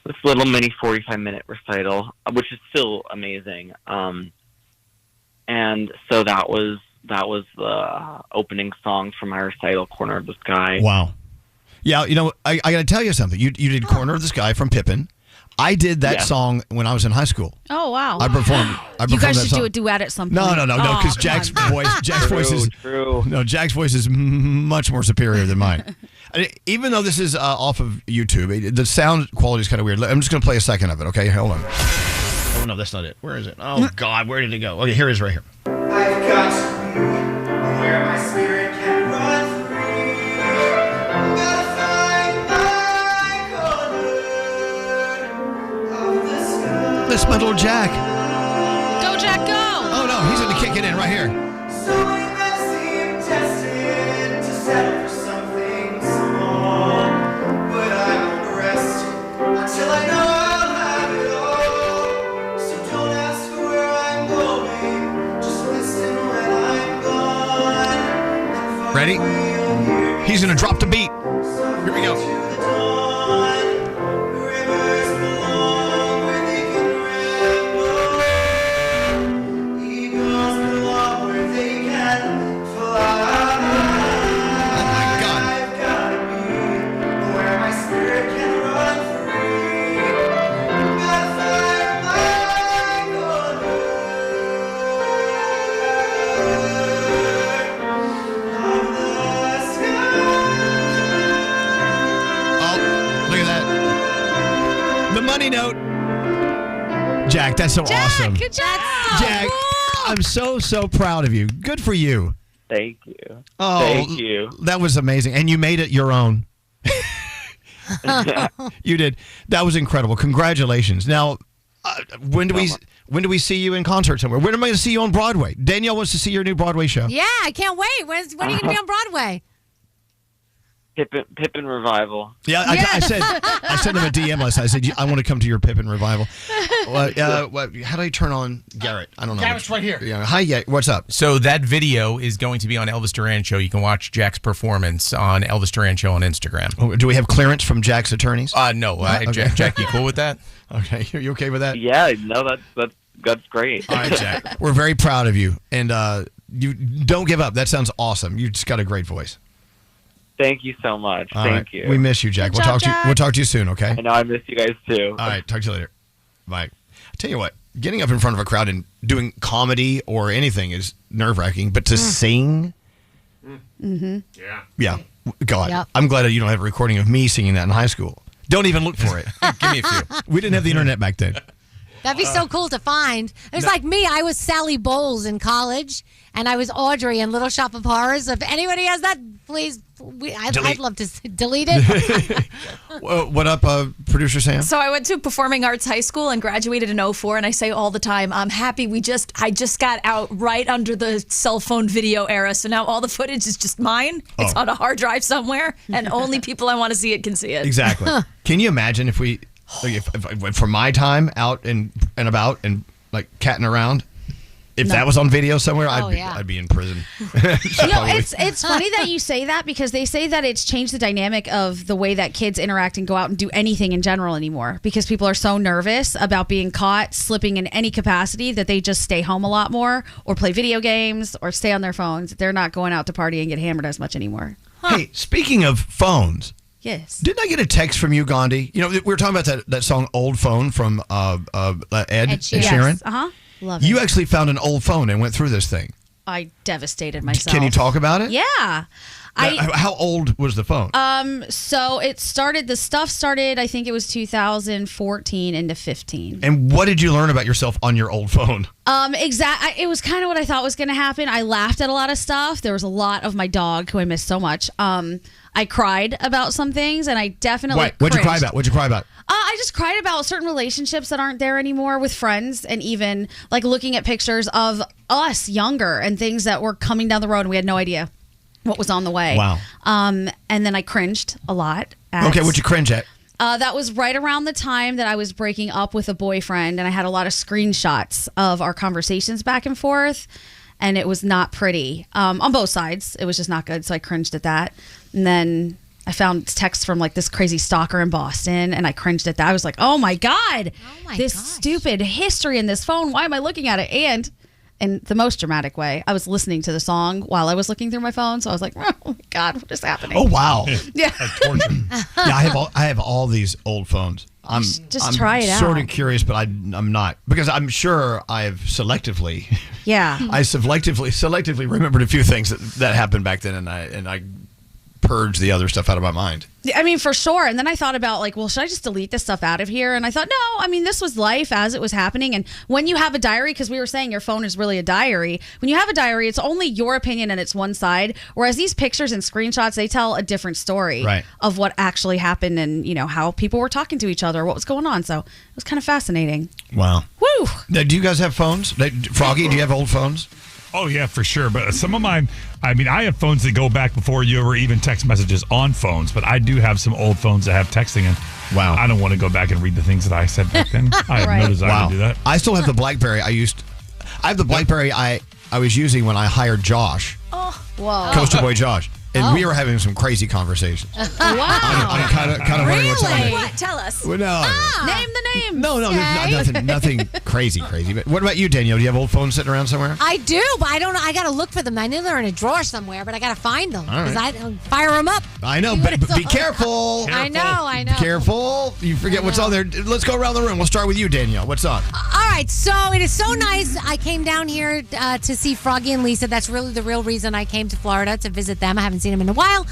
this little mini 45-minute recital, which is still amazing. And so that was the opening song for my recital, Corner of the Sky. Wow. Yeah, I got to tell you something. You did Corner of the Sky from Pippin. I did that song when I was in high school. Oh, wow. I performed You guys that should song. do a duet at some point. No, because Jack's voice is true. No, Jack's voice is much more superior than mine. Even though this is off of YouTube, the sound quality is kind of weird. I'm just going to play a second of it, okay? Hold on. Oh, no, that's not it. Where is it? Oh, God, where did it go? Okay, here it is right here. I've got to be where my spirit can run free. Gotta find my corner of the sky. That's my little Jack. Go, Jack, go! Oh, no, he's going to kick it in right here. So we must seem tested to settle for something small. But I won't rest until I know I'll have it all. So don't ask for where I'm going. Just listen when I'm gone. Ready? He's going to drop the beat. Here we go. Money note. Jack, that's so awesome. Good job. Jack, I'm so proud of you. Good for you. Thank you. Oh, Thank you. That was amazing. And you made it your own. You did. That was incredible. Congratulations. Now, when do we see you in concert somewhere? When am I going to see you on Broadway? Danielle wants to see your new Broadway show. Yeah, I can't wait. When are you going to be on Broadway? Pippin revival. Yeah, I sent him a DM last night. I said, I want to come to your Pippin revival. How do I turn on Garrett? I don't know. Garrett's right here. Yeah. Hi, yeah. What's up? So that video is going to be on Elvis Duran Show. You can watch Jack's performance on Elvis Duran Show on Instagram. Oh, do we have clearance from Jack's attorneys? No. Okay. Jack, you cool with that? Okay. Are you okay with that? Yeah, no, that's great. All right, Jack. We're very proud of you. And you don't give up. That sounds awesome. You just got a great voice. Thank you so much. Thank you. We miss you, Jack. We'll talk to you soon, okay? I know I miss you guys too. All right, talk to you later. Bye. I tell you what, getting up in front of a crowd and doing comedy or anything is nerve-wracking, but to sing, yeah, God, Yep. I'm glad that you don't have a recording of me singing that in high school. Don't even look for it. Give me a few. We didn't have the internet back then. That'd be so cool to find. It's like me. I was Sally Bowles in college, and I was Audrey in Little Shop of Horrors. If anybody has that, please, I'd love to delete it. What up, producer Sam? So I went to Performing Arts High School and graduated in 2004, and I say all the time, I'm happy I just got out right under the cell phone video era, so now all the footage is just mine. It's on a hard drive somewhere, and only people I want to see it can see it. Exactly. Can you imagine if we, if for my time out and about and like catting around, if that was on video somewhere, I'd be in prison. It's funny that you say that because they say that it's changed the dynamic of the way that kids interact and go out and do anything in general anymore because people are so nervous about being caught slipping in any capacity that they just stay home a lot more or play video games or stay on their phones. They're not going out to party and get hammered as much anymore. Hey, speaking of phones. Yes. Didn't I get a text from you, Gandhi? You know, we were talking about that song "Old Phone" from Ed Sheeran. Yes. Love it. You actually found an old phone and went through this thing. I devastated myself. Can you talk about it? Yeah. How old was the phone? So the stuff started, I think it was 2014 into 15. And what did you learn about yourself on your old phone? It was kind of what I thought was going to happen. I laughed at a lot of stuff. There was a lot of my dog, who I miss so much. I cried about some things, and I definitely What'd you cry cringed. about? What'd you cry about? I just cried about certain relationships that aren't there anymore with friends, and even like looking at pictures of us younger and things that were coming down the road, and we had no idea what was on the way. Wow. And then I cringed a lot. Okay, what'd you cringe at? That was right around the time that I was breaking up with a boyfriend, and I had a lot of screenshots of our conversations back and forth, and it was not pretty on both sides. It was just not good, so I cringed at that. And then I found texts from like this crazy stalker in Boston, and I cringed at that. I was like, oh my God, this stupid history in this phone. Why am I looking at it? And in the most dramatic way, I was listening to the song while I was looking through my phone. So I was like, oh my God, what is happening? Oh, wow. Yeah. I have all these old phones. I'm try it out. Sort of curious, but I'm not, because I'm sure I've selectively. Yeah. I selectively remembered a few things that happened back then, and I purged the other stuff out of my mind. I mean, for sure. And then I thought about like, well, should I just delete this stuff out of here? And I thought, no, I mean, this was life as it was happening. And when you have a diary, because we were saying your phone is really a diary. When you have a diary, it's only your opinion and it's one side. Whereas these pictures and screenshots, they tell a different story of what actually happened and, you know, how people were talking to each other, what was going on. So it was kind of fascinating. Wow. Woo! Now, do you guys have phones? Froggy, do you have old phones? Oh, yeah, for sure. But some of mine, I mean, I have phones that go back before you were even text messages on phones, but I do have some old phones that have texting in. Wow. I don't want to go back and read the things that I said back then. I have no desire to do that. I still have the BlackBerry I have the BlackBerry I was using when I hired Josh. Oh, whoa. Coaster Boy Josh. And we were having some crazy conversations. Wow. I'm kind of wondering what's on there. What? Tell us. Well, no. Name the name. No, there's nothing crazy. But what about you, Danielle? Do you have old phones sitting around somewhere? I do, but I don't know. I got to look for them. I know they're in a drawer somewhere, but I got to find them All right. because I fire them up. I know, but be careful. I know. Be careful. You forget what's on there. Let's go around the room. We'll start with you, Danielle. What's on? All right, so it is so nice. I came down here to see Froggy and Lisa. That's really the real reason I came to Florida, to visit them. I haven't seen them in a while.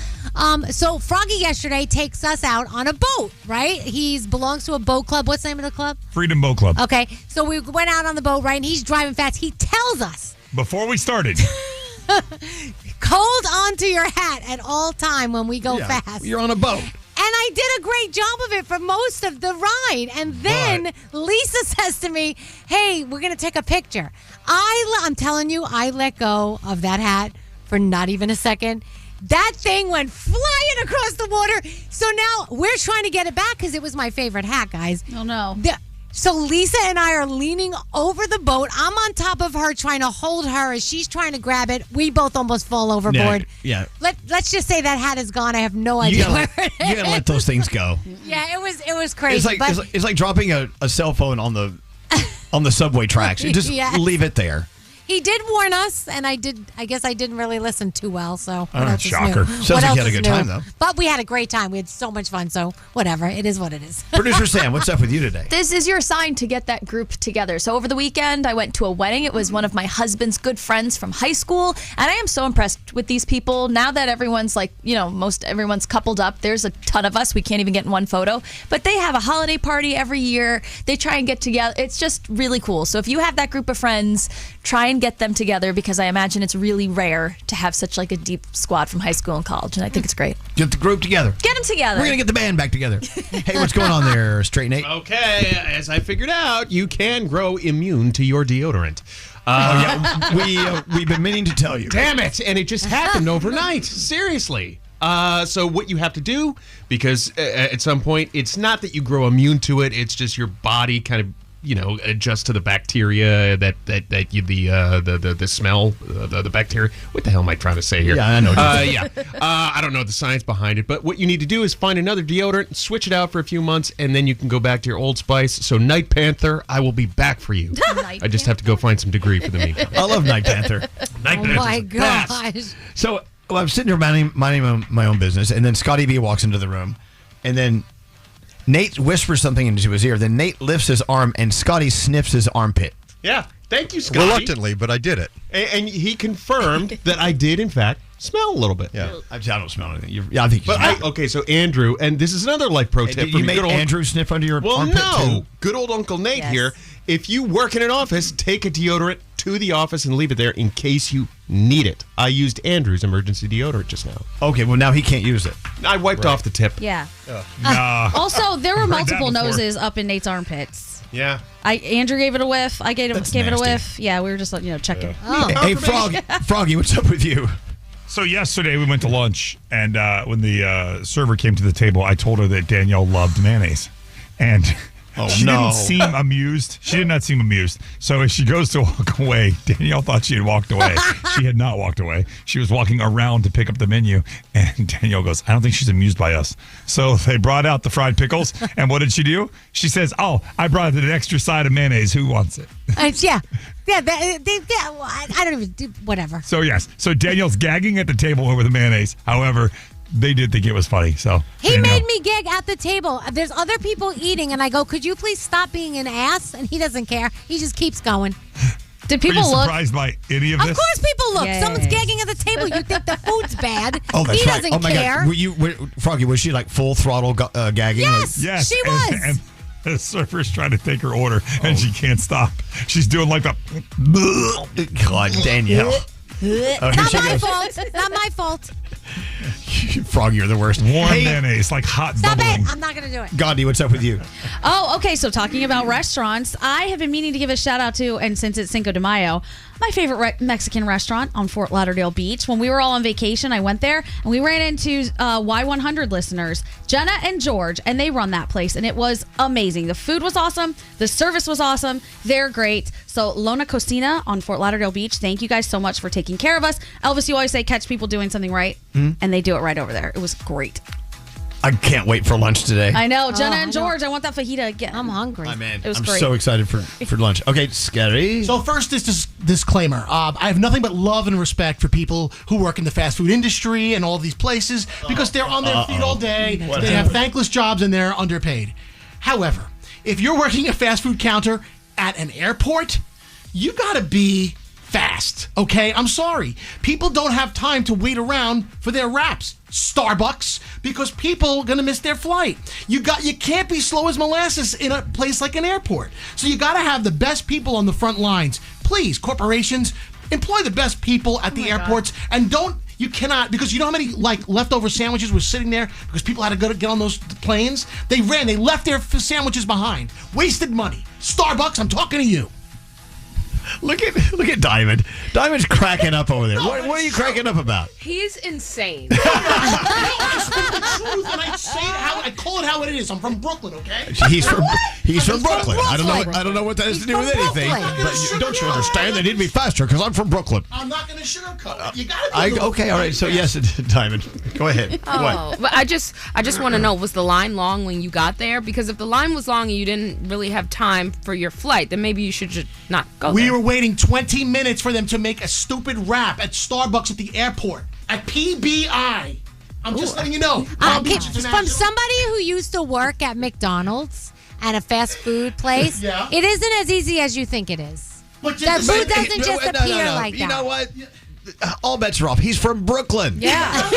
So Froggy yesterday takes us out on a boat, right? He belongs to a boat club. What's the name of the club? Freedom Boat Club. Okay, so we went out on the boat, right? And he's driving fast. He tells us, before we started, hold on to your hat at all time when we go fast. You're on a boat. And I did a great job of it for most of the ride. And then Lisa says to me, hey, we're going to take a picture. I'm telling you, I let go of that hat for not even a second. That thing went flying across the water. So now we're trying to get it back because it was my favorite hat, guys. Oh, no. So Lisa and I are leaning over the boat. I'm on top of her trying to hold her as she's trying to grab it. We both almost fall overboard. Yeah. Let's just say that hat is gone. I have no idea where it is. You gotta let those things go. Yeah, it was crazy. It's like dropping a cell phone on the subway tracks. You just leave it there. He did warn us, and I guess I didn't really listen too well, so what else shocker. is new? Sounds like you had a good time, though. But we had a great time. We had so much fun, so whatever. It is what it is. Producer Sam, what's up with you today? This is your sign to get that group together. So over the weekend, I went to a wedding. It was one of my husband's good friends from high school, and I am so impressed with these people. Now that everyone's everyone's coupled up, there's a ton of us. We can't even get in one photo, but they have a holiday party every year. They try and get together. It's just really cool. So if you have that group of friends, try and get them together, because I imagine it's really rare to have such like a deep squad from high school and college, and I think it's great. Get the group together. Get them together. We're going to get the band back together. Hey, what's going on there, Straight Nate? Okay, as I figured out, you can grow immune to your deodorant. We've been meaning to tell you. Damn it, and it just happened overnight. Seriously. So what you have to do, because at some point, it's not that you grow immune to it, it's just your body kind of adjust to the bacteria that you the smell, the bacteria. What the hell am I trying to say here? Yeah, I know. I don't know the science behind it, but what you need to do is find another deodorant, switch it out for a few months, and then you can go back to your Old Spice. So Night Panther, I will be back for you. I just have to go find some degree for the meantime. I love Night Panther. Night Panther. Oh my gosh. So I'm sitting here minding my own business, and then Scotty B walks into the room, and then Nate whispers something into his ear. Then Nate lifts his arm, and Scotty sniffs his armpit. Yeah, thank you, Scotty. Reluctantly, but I did it. And he confirmed that I did, in fact, smell a little bit. Yeah, I don't smell anything. I think you smell. Okay, so Andrew, and this is another life pro tip. You made Andrew sniff under your armpit, too? Good old Uncle Nate here. If you work in an office, take a deodorant to the office and leave it there in case you need it. I used Andrew's emergency deodorant just now. Okay, well, now he can't use it. I wiped off the tip. Yeah. Nah. Also, there were I've heard that multiple before. noses up in Nate's armpits. Yeah. Andrew gave it a whiff. I gave it That's a nasty. whiff. Yeah, we were just checking. Oh. Hey, Froggy, what's up with you? So yesterday we went to lunch, and when the server came to the table, I told her that Danielle loved mayonnaise, and she didn't seem amused. She did not seem amused. So as she goes to walk away, Danielle thought she had walked away. She had not walked away. She was walking around to pick up the menu, and Danielle goes, "I don't think she's amused by us." So they brought out the fried pickles, and what did she do? She says, "Oh, I brought an extra side of mayonnaise. Who wants it?" Yeah. I don't even do whatever. So yes, so Danielle's gagging at the table over the mayonnaise. However, they did think it was funny. So He made me gag at the table. There's other people eating, and I go, "Could you please stop being an ass?" And he doesn't care. He just keeps going. Did Are people you look? surprised by any of this? Of course, people look. Yes. Someone's gagging at the table. You think the food's bad. Oh, that's he right. doesn't Oh my care. God, Froggy, was she like full throttle gagging? Yes, Yes, she was. And the server's trying to take her order, and she can't stop. She's doing like the. God, Danielle. Not my fault. Not my fault. Froggy, you're the worst. Warm mayonnaise, like hot Stop bubbling. it. I'm not going to do it. Gandhi, what's up with you? Oh, okay. So talking about restaurants, I have been meaning to give a shout out to, and since it's Cinco de Mayo, my favorite Mexican restaurant on Fort Lauderdale Beach. When we were all on vacation, I went there and we ran into Y100 listeners, Jenna and George, and they run that place, and it was amazing. The food was awesome. The service was awesome. They're great. So Lona Cocina on Fort Lauderdale Beach, thank you guys so much for taking care of us. Elvis, you always say catch people doing something right, and they do it right over there. It was great. I can't wait for lunch today. I know. Jenna and George, I want that fajita again. I'm hungry. I'm in. It was I'm great. so excited for lunch. Okay, Scary. So first, this disclaimer. I have nothing but love and respect for people who work in the fast food industry and all these places because they're on their feet all day. They have thankless jobs and they're underpaid. However, if you're working a fast food counter at an airport, you gotta be fast, okay? I'm sorry. People don't have time to wait around for their wraps. Starbucks, because people are gonna miss their flight. You can't be slow as molasses in a place like an airport. So you gotta have the best people on the front lines. Please, corporations, employ the best people at the airports and you cannot, because you know how many leftover sandwiches were sitting there because people had to go to get on those planes? They left their sandwiches behind. Wasted money. Starbucks, I'm talking to you. Look at Diamond. Diamond's cracking up over there. What are you cracking up about? He's insane. I speak the truth and I say I call it how it is. I'm from Brooklyn, okay? He's from Brooklyn. I don't know what that has to do with anything. But don't you understand? They need to be faster because I'm from Brooklyn. I'm not going to sugarcoat it. You got to Okay, all right. So yes, Diamond, go ahead. What? But I just want to know, was the line long when you got there? Because if the line was long and you didn't really have time for your flight, then maybe you should just not go there. We were waiting 20 minutes for them to make a stupid wrap at Starbucks at the airport. At PBI. I'm just letting you know. From somebody who used to work at McDonald's and a fast food place, Yeah. it isn't as easy as you think it is. But That food doesn't just appear like that. You know what? All bets are off. He's from Brooklyn. Yeah.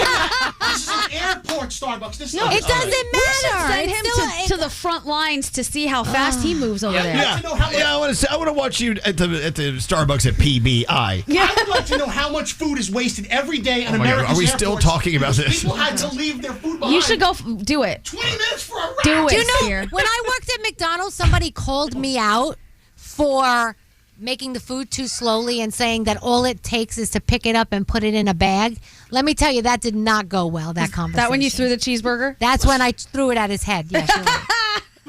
This is an airport Starbucks. This It doesn't matter. Send It's him still- to the front lines to see how fast he moves over there. Yeah. I want to watch you at the Starbucks at PBI. I would like to know how much food is wasted every day in Oh my God, America's are we still airports talking about because this? People had to leave their food behind. You should go do it. 20 minutes for a wrap. Do it. Do you know, Spear. when I worked at McDonald's, somebody called me out for making the food too slowly and saying that all it takes is to pick it up and put it in a bag. Let me tell you, that did not go well, that conversation. That when you threw the cheeseburger? That's when I threw it at his head. Yes, you're right.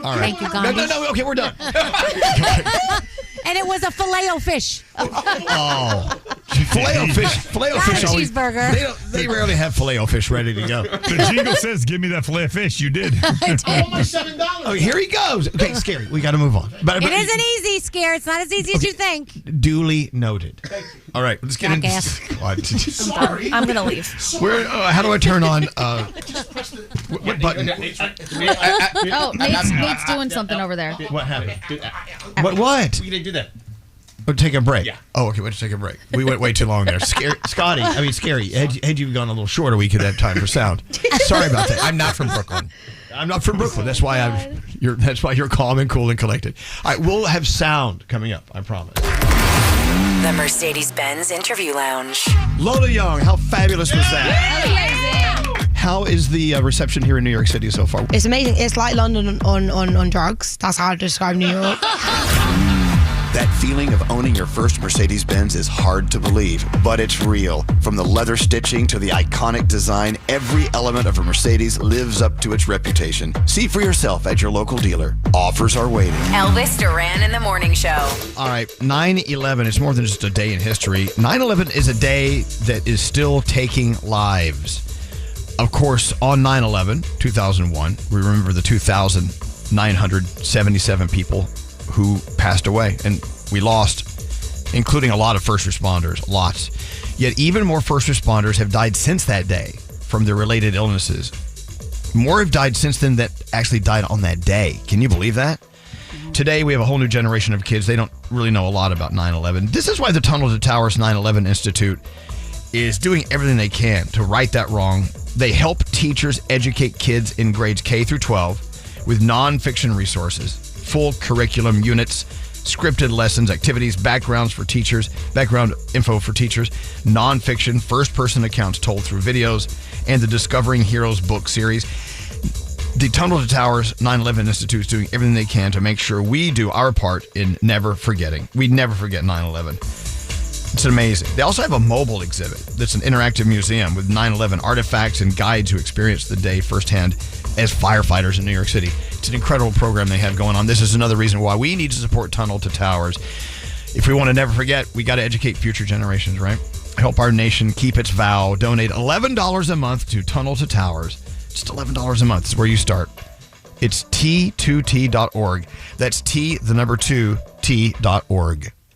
All right. Thank you, Gandhi. No, okay, we're done. And it was a Filet-O-Fish. Oh. Filet-O-Fish. Not a cheeseburger. They rarely have Filet-O-Fish ready to go. The jingle says, "Give me that fillet of fish." You did. I want my $7. Oh, here he goes. Okay, Scary. We got to move on. But It isn't easy, Scare. It's not as easy as you think. duly noted. All right, let's get Jackass. into. Sorry. I'm going to leave. Where? How do I turn on? What button? Oh, Nate's doing something over there. What happened? What? We didn't do that. Oh, take a break. Yeah. Oh, okay. We'll take a break. We went way too long there. Scary. Had you gone a little shorter, we could have time for sound. Sorry about that. I'm not from Brooklyn. I'm not from Brooklyn. That's why you're calm and cool and collected. All right, we'll have sound coming up. I promise. The Mercedes-Benz Interview Lounge. Lola Young, how fabulous was that? How is the reception here in New York City so far? It's amazing. It's like London on drugs. That's how I describe New York. That feeling of owning your first Mercedes-Benz is hard to believe, but it's real. From the leather stitching to the iconic design, every element of a Mercedes lives up to its reputation. See for yourself at your local dealer. Offers are waiting. Elvis Duran in the Morning Show. All right, 9/11 is more than just a day in history. 9/11 is a day that is still taking lives. Of course, on 9/11, 2001, we remember the 2,977 people who passed away, and we lost, including a lot of first responders, lots. Yet even more first responders have died since that day from their related illnesses. More have died since then that actually died on that day. Can you believe that? Today, we have a whole new generation of kids. They don't really know a lot about 9/11. This is why the Tunnel to Towers 9/11 Institute is doing everything they can to right that wrong. They help teachers educate kids in grades K through 12 with nonfiction resources, full curriculum units, scripted lessons, activities, background info for teachers, nonfiction, first-person accounts told through videos, and the Discovering Heroes book series. The Tunnel to Towers 9/11 Institute is doing everything they can to make sure we do our part in never forgetting. We never forget 9/11. It's amazing. They also have a mobile exhibit that's an interactive museum with 9/11 artifacts and guides who experienced the day firsthand as firefighters in New York City. It's an incredible program they have going on. This is another reason why we need to support Tunnel to Towers. If we want to never forget, we got to educate future generations, right? Help our nation keep its vow. Donate $11 a month to Tunnel to Towers. Just $11 a month is where you start. It's T2T.org. That's T2T.org.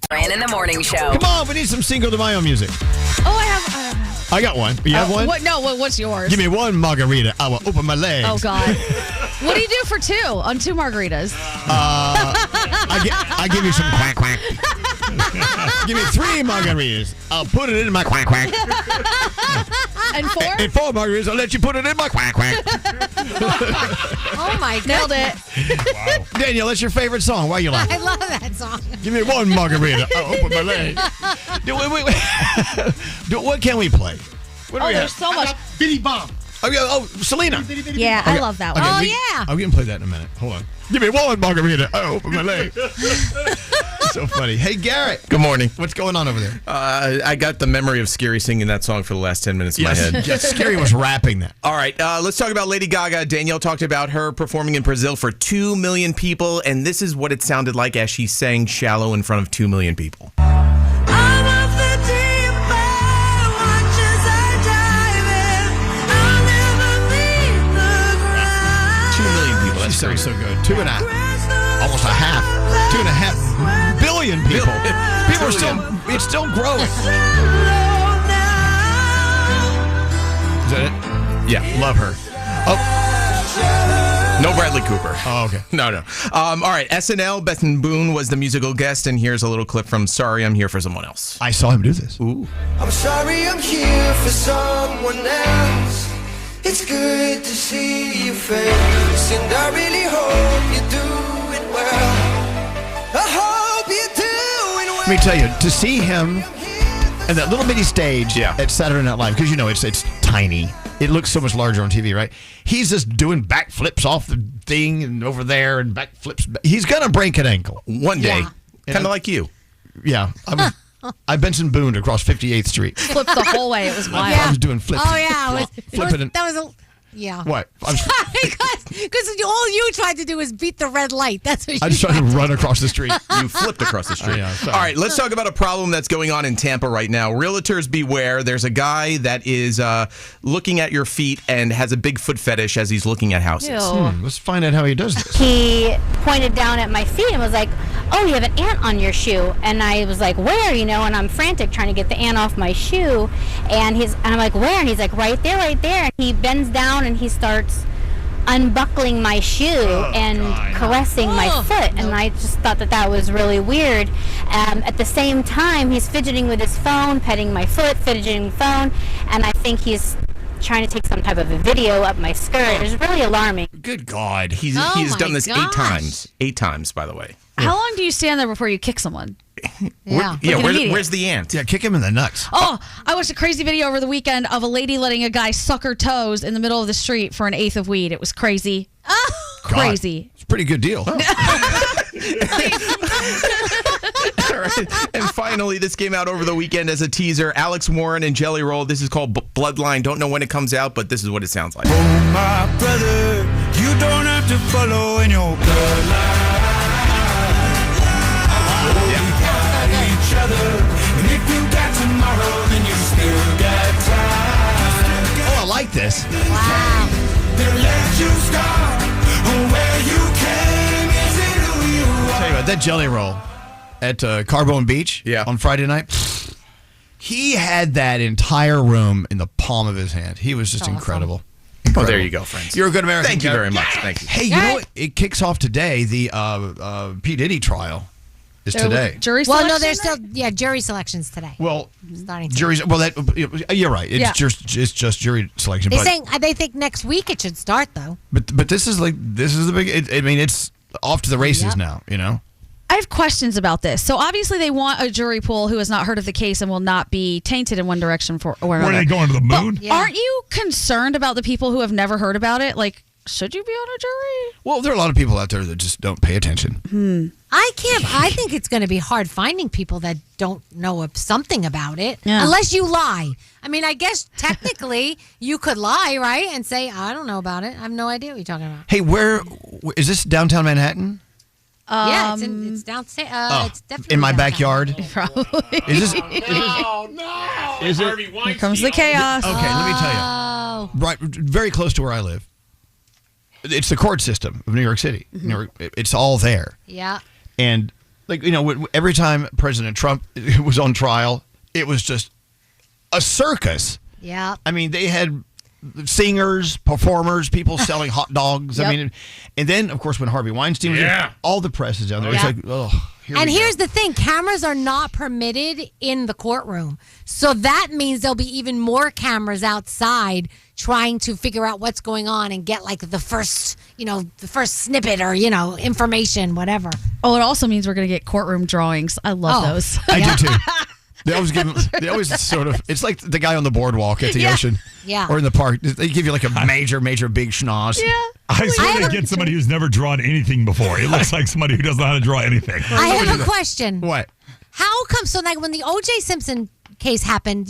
Duran in the Morning Show. Come on, we need some Cinco de Mayo music. Oh, I got one. You have one? What's yours? Give me one margarita. I will open my legs. Oh, God. What do you do for two on two margaritas? I give you some quack quack. Give me 3 margaritas. I'll put it in my quack quack. And 4? And 4 margaritas. I'll let you put it in my quack quack. Oh my God. Nailed it. Wow. Danielle, that's your favorite song. Why are you laughing? I love that song. Give me 1 margarita. I'll open my legs. What can we play? What do we there's have? so much. Bitty Bomb. Oh, Selena. Yeah, I love that one. Oh, yeah. I'm going to play that in a minute. Hold on. Give me 1 margarita. I'll open my legs. So funny. Hey, Garrett. Good morning. What's going on over there? I got the memory of Scary singing that song for the last 10 minutes in my head. Yes, Scary was rapping that. All right, let's talk about Lady Gaga. Danielle talked about her performing in Brazil for 2 million people, and this is what it sounded like as she sang Shallow in front of 2 million people. 2 million people. That sounds so good. 2.5. Almost a half. 2.5 billion people. People are still. It's still growing. Is that it? Yeah. Love her. Oh. No Bradley Cooper. Oh, okay. No. All right. SNL, Bethan Boone was the musical guest, and here's a little clip from Sorry, I'm Here for Someone Else. I saw him do this. Ooh. I'm sorry I'm here for someone else. It's good to see your face, and I really hope you're doing well. I hope you're doing well. Let me tell you, to see him at that little bitty stage at Saturday Night Live, because you know it's tiny. It looks so much larger on TV, right? He's just doing backflips off the thing and over there and backflips. He's going to break an ankle. One day. Kind of like you. Yeah. I Benson Boone across 58th Street. Flipped the whole way. It was wild. I was doing flips. Oh, yeah. Yeah. What? Because all you tried to do was beat the red light. That's what I just tried to run across the street. You flipped across the street. Yeah, all right, let's talk about a problem that's going on in Tampa right now. Realtors beware. There's a guy that is looking at your feet and has a big foot fetish as he's looking at houses. Let's find out how he does this. He pointed down at my feet and was like, oh, you have an ant on your shoe. And I was like, where? And I'm frantic trying to get the ant off my shoe. And I'm like, where? And he's like, right there. And he bends down and he starts unbuckling my shoe and caressing my foot, and I just thought that was really weird. At the same time, he's fidgeting with his phone, petting my foot, fidgeting with the phone, and I think he's trying to take some type of a video up my skirt. It was really alarming. Good God. He's done this 8 times. 8 times, by the way. How long do you stand there before you kick someone? Where's the ant? Yeah, kick him in the nuts. Oh, I watched a crazy video over the weekend of a lady letting a guy suck her toes in the middle of the street for an eighth of weed. It was crazy. God, crazy. It's a pretty good deal. And finally, this came out over the weekend as a teaser. Alex Warren and Jelly Roll. This is called Bloodline. Don't know when it comes out, but this is what it sounds like. Oh, my brother, you don't have to follow in your bloodline. We got each other, and if you got tomorrow, then you still got time. Oh, I like this. Wow. Then let you start where you came. Is it who you are? Tell you what, that Jelly Roll at Carbone Beach on Friday night, he had that entire room in the palm of his hand. He was just incredible. Oh, there you go, friends. You're a good American. Thank you very much. Thank you. Hey, you know what? It kicks off today. The P. Diddy trial is today. Jury Well, selection? no, there's still jury selections today. Well, starting today. juries. Well, you're right. It's just jury selection. They think next week it should start though. But this is the big. It's off to the races now. You know. I have questions about this. So obviously they want a jury pool who has not heard of the case and will not be tainted in one direction or another. Were they going to the moon? Aren't you concerned about the people who have never heard about it? Like, should you be on a jury? Well, there are a lot of people out there that just don't pay attention. I think it's going to be hard finding people that don't know something about it unless you lie. I mean, I guess technically you could lie, right? And say, I don't know about it. I have no idea what you're talking about. Hey, where is this downtown Manhattan? Yeah, it's downstairs. It's definitely In my downtown. backyard? Probably. Is this? No. Is it? Here comes the chaos. Okay, let me tell you. Right, very close to where I live. It's the court system of New York City. New York, it's all there. Yeah. And every time President Trump was on trial, it was just a circus. Yeah. I mean, they had singers, performers, people selling hot dogs. Yep. I mean, and then of course when Harvey Weinstein was in, all the press is down there. Yeah. It's like, oh. Here's the thing, cameras are not permitted in the courtroom. So that means there'll be even more cameras outside trying to figure out what's going on and get like the first snippet or, information, whatever. Oh, it also means we're going to get courtroom drawings. I love those. I do too. They always sort of, it's like the guy on the boardwalk at the ocean. Yeah. Or in the park. They give you like a major big schnoz. Yeah. I swear they get somebody who's never drawn anything before. It looks like somebody who doesn't know how to draw anything. I have a question. What? How come, so like when the O.J. Simpson case happened,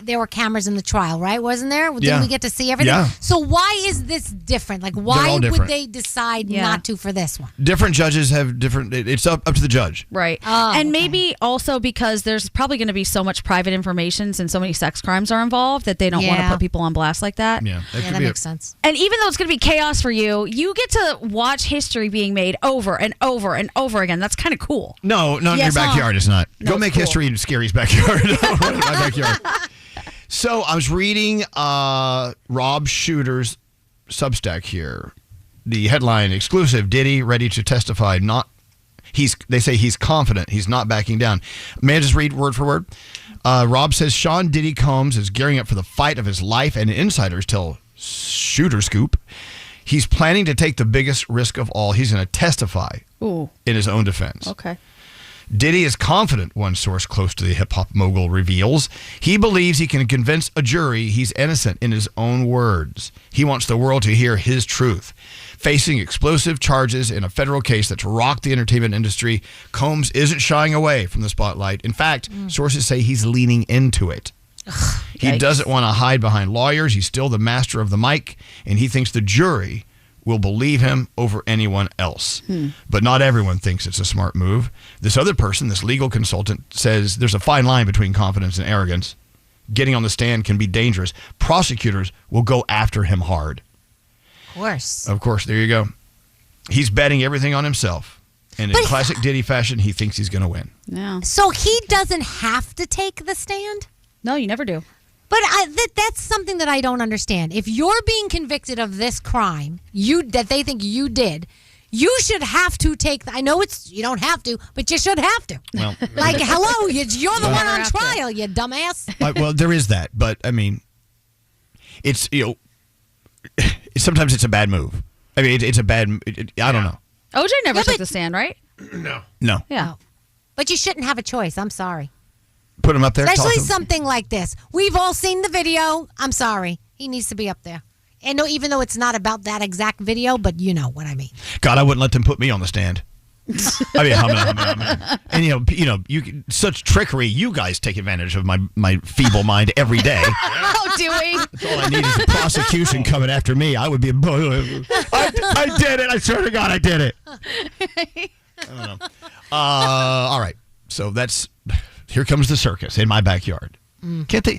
there were cameras in the trial, right? Wasn't there? Didn't we get to see everything? Yeah. So why is this different? Like, why would they decide not to for this one? Different judges have different, it's up to the judge. Right. Oh, and maybe also because there's probably going to be so much private information and so many sex crimes are involved that they don't want to put people on blast like that. Yeah, that makes sense. And even though it's going to be chaos for you, you get to watch history being made over and over and over again. That's kind of cool. No, in your backyard, it's not. Go make history in Scary's backyard. Right in my backyard. So I was reading Rob Shooter's Substack here. The headline, exclusive, Diddy ready to testify. They say he's confident. He's not backing down. May I just read word for word? Rob says Sean Diddy Combs is gearing up for the fight of his life, and insiders tell Shooter Scoop he's planning to take the biggest risk of all. He's going to testify in his own defense. Okay. Diddy is confident, one source close to the hip-hop mogul reveals. He believes he can convince a jury he's innocent in his own words. He wants the world to hear his truth. Facing explosive charges in a federal case that's rocked the entertainment industry, Combs isn't shying away from the spotlight. In fact, sources say he's leaning into it. He doesn't want to hide behind lawyers. He's still the master of the mic, and he thinks the jury will believe him over anyone else. But not everyone thinks it's a smart move. This other person, this legal consultant, says there's a fine line between confidence and arrogance. Getting on the stand can be dangerous. Prosecutors will go after him hard. Of course, there you go. He's betting everything on himself. And in classic Diddy fashion, he thinks he's going to win. Yeah. So he doesn't have to take the stand? No, you never do. But that's something that I don't understand. If you're being convicted of this crime that they think you did, you should have to take. I know you don't have to, but you should have to. Well, like, hello, you're the one on trial, you dumbass. Well, there is that, but I mean, it's sometimes it's a bad move. I mean, it's a bad. I don't know. OJ never took the stand, right? No. Yeah. But you shouldn't have a choice. I'm sorry. Put him up there. Especially something like this. We've all seen the video. I'm sorry. He needs to be up there. And no, even though it's not about that exact video, but you know what I mean. God, I wouldn't let them put me on the stand. I mean, hum. And you such trickery. You guys take advantage of my feeble mind every day. How do we? That's all I need is a prosecution coming after me. I would be. I did it. I swear to God, I did it. I don't know. All right. So here comes the circus in my backyard. Can't they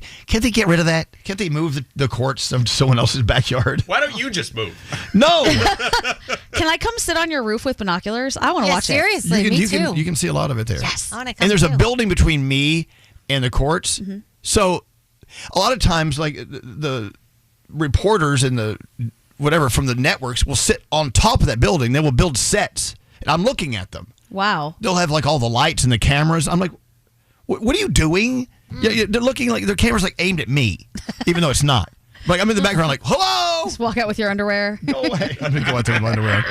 get rid of that? Can't they move the courts to someone else's backyard? Why don't you just move? No. Can I come sit on your roof with binoculars? I want to watch seriously, it. me too. You can see a lot of it there. Yes. I want to come And there's too. a building between me and the courts. Mm-hmm. So a lot of times, like the reporters and the whatever from the networks will sit on top of that building. They will build sets. And I'm looking at them. Wow. They'll have like all the lights and the cameras. I'm like, what are you doing? Yeah, they're looking like their camera's like aimed at me, even though it's not. Like I'm in the background, like hello. Just walk out with your underwear. Go away. I'm gonna go out there with my underwear.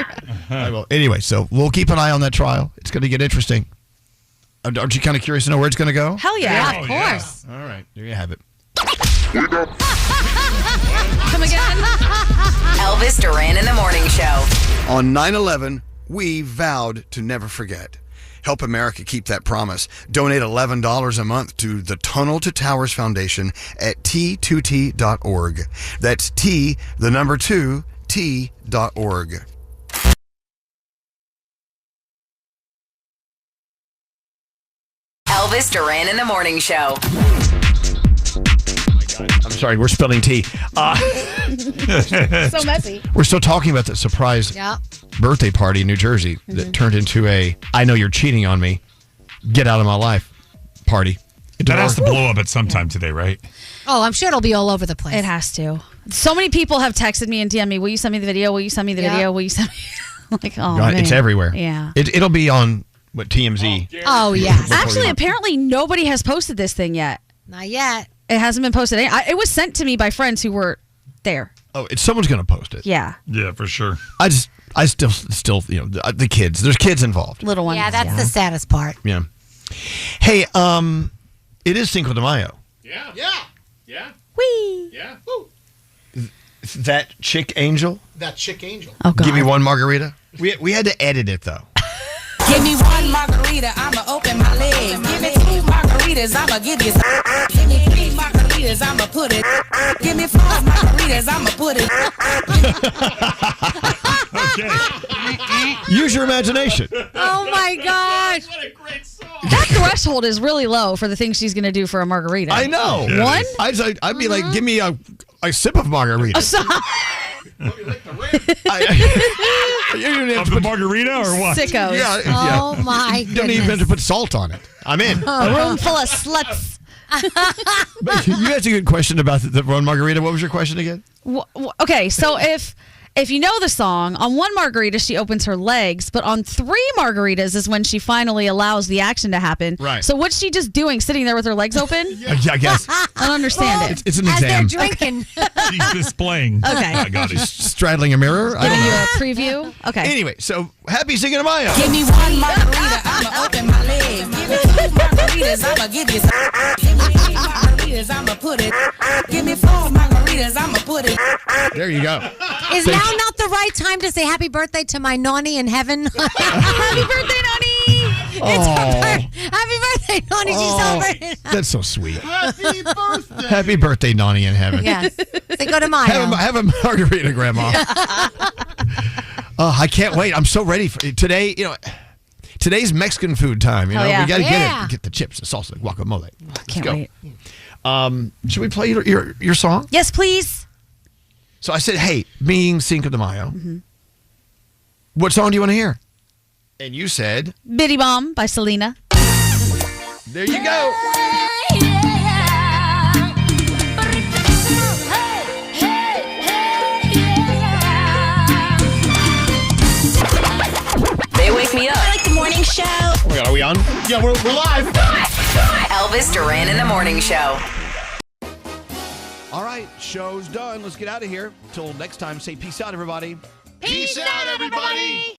I will. Anyway, so we'll keep an eye on that trial. It's going to get interesting. Aren't you kind of curious to know where it's going to go? Hell yeah, of course. All right, there you have it. Come again. Elvis Duran in the Morning Show. On 9/11, we vowed to never forget. Help America keep that promise. Donate $11 a month to the Tunnel to Towers Foundation at T2T.org. That's T, the number 2, T.org. Elvis Duran in the Morning Show. I'm sorry, we're spilling tea. So messy. We're still talking about the surprise birthday party in New Jersey that turned into a I know you're cheating on me, get out of my life party. That has to blow up at some time today, right? Oh, I'm sure it'll be all over the place. It has to. So many people have texted me and DM'd me, will you send me the video? Will you send me the video? Will you send me? Like, oh, God, man. it's everywhere. Yeah. It'll be on TMZ. Oh, yeah. Actually, apparently nobody has posted this thing yet. Not yet. It hasn't been posted. It was sent to me by friends who were there. Oh, someone's going to post it. Yeah. Yeah, for sure. I still, the kids. There's kids involved. Little ones. Yeah, that's the saddest part. Yeah. Hey, it is Cinco de Mayo. Yeah. Whee! Yeah. That chick angel. That chick angel. Oh, God. Give me one margarita. We had to edit it though. Give me one margarita, I'ma open my legs. Give me 2 margaritas, I'ma give you some. Give me 3 margaritas, I'ma put it. Give me 4 margaritas, I'ma put it. Okay. Use your imagination. Oh my gosh. What a great song. That threshold is really low for the things she's going to do for a margarita. I know. One? I'd be like, give me a sip of margarita. Of the margarita or what? Sickos. Yeah. Oh my You don't even have to put salt on it. I'm in. A room full of sluts. But you asked a good question about the one margarita. What was your question again? Okay, so if you know the song, on 1 margarita she opens her legs, but on 3 margaritas is when she finally allows the action to happen. Right. So what's she just doing, sitting there with her legs open? I guess. I don't understand it. It's an As exam. they're drinking. She's displaying. Okay. I got it. Straddling a mirror. I don't Giving you know. a preview. Okay. Anyway, so happy Cinco de Mayo. Give me 1 margarita, I'ma open my legs. Give me 2 margaritas, I'ma give you some. Give me 3 margaritas, I'ma put it. Give me 4 margaritas, I'ma put it. There you go. Is now not the right time to say happy birthday to my Nani in heaven? Happy birthday, Nani! It's her happy birthday, Nani. She's celebrating. That's so sweet. Happy birthday. Happy birthday, Nani in heaven. Yes. Cinco de Mayo. Have a margarita, Grandma. I can't wait. I'm so ready for today. Today's Mexican food time. Oh, yeah. We got to Yeah. get the chips, the salsa, guacamole. Can't go. wait. Should we play your song? Yes, please. So I said, hey, being Cinco de Mayo, what song do you want to hear? And you said, Biddy Bomb by Selena. there you go. They wake me up. I like the morning show. Oh my God, are we on? Yeah, we're live. Elvis Duran in the Morning Show. All right, show's done. Let's get out of here. Till next time, say peace out, everybody. Peace out, everybody.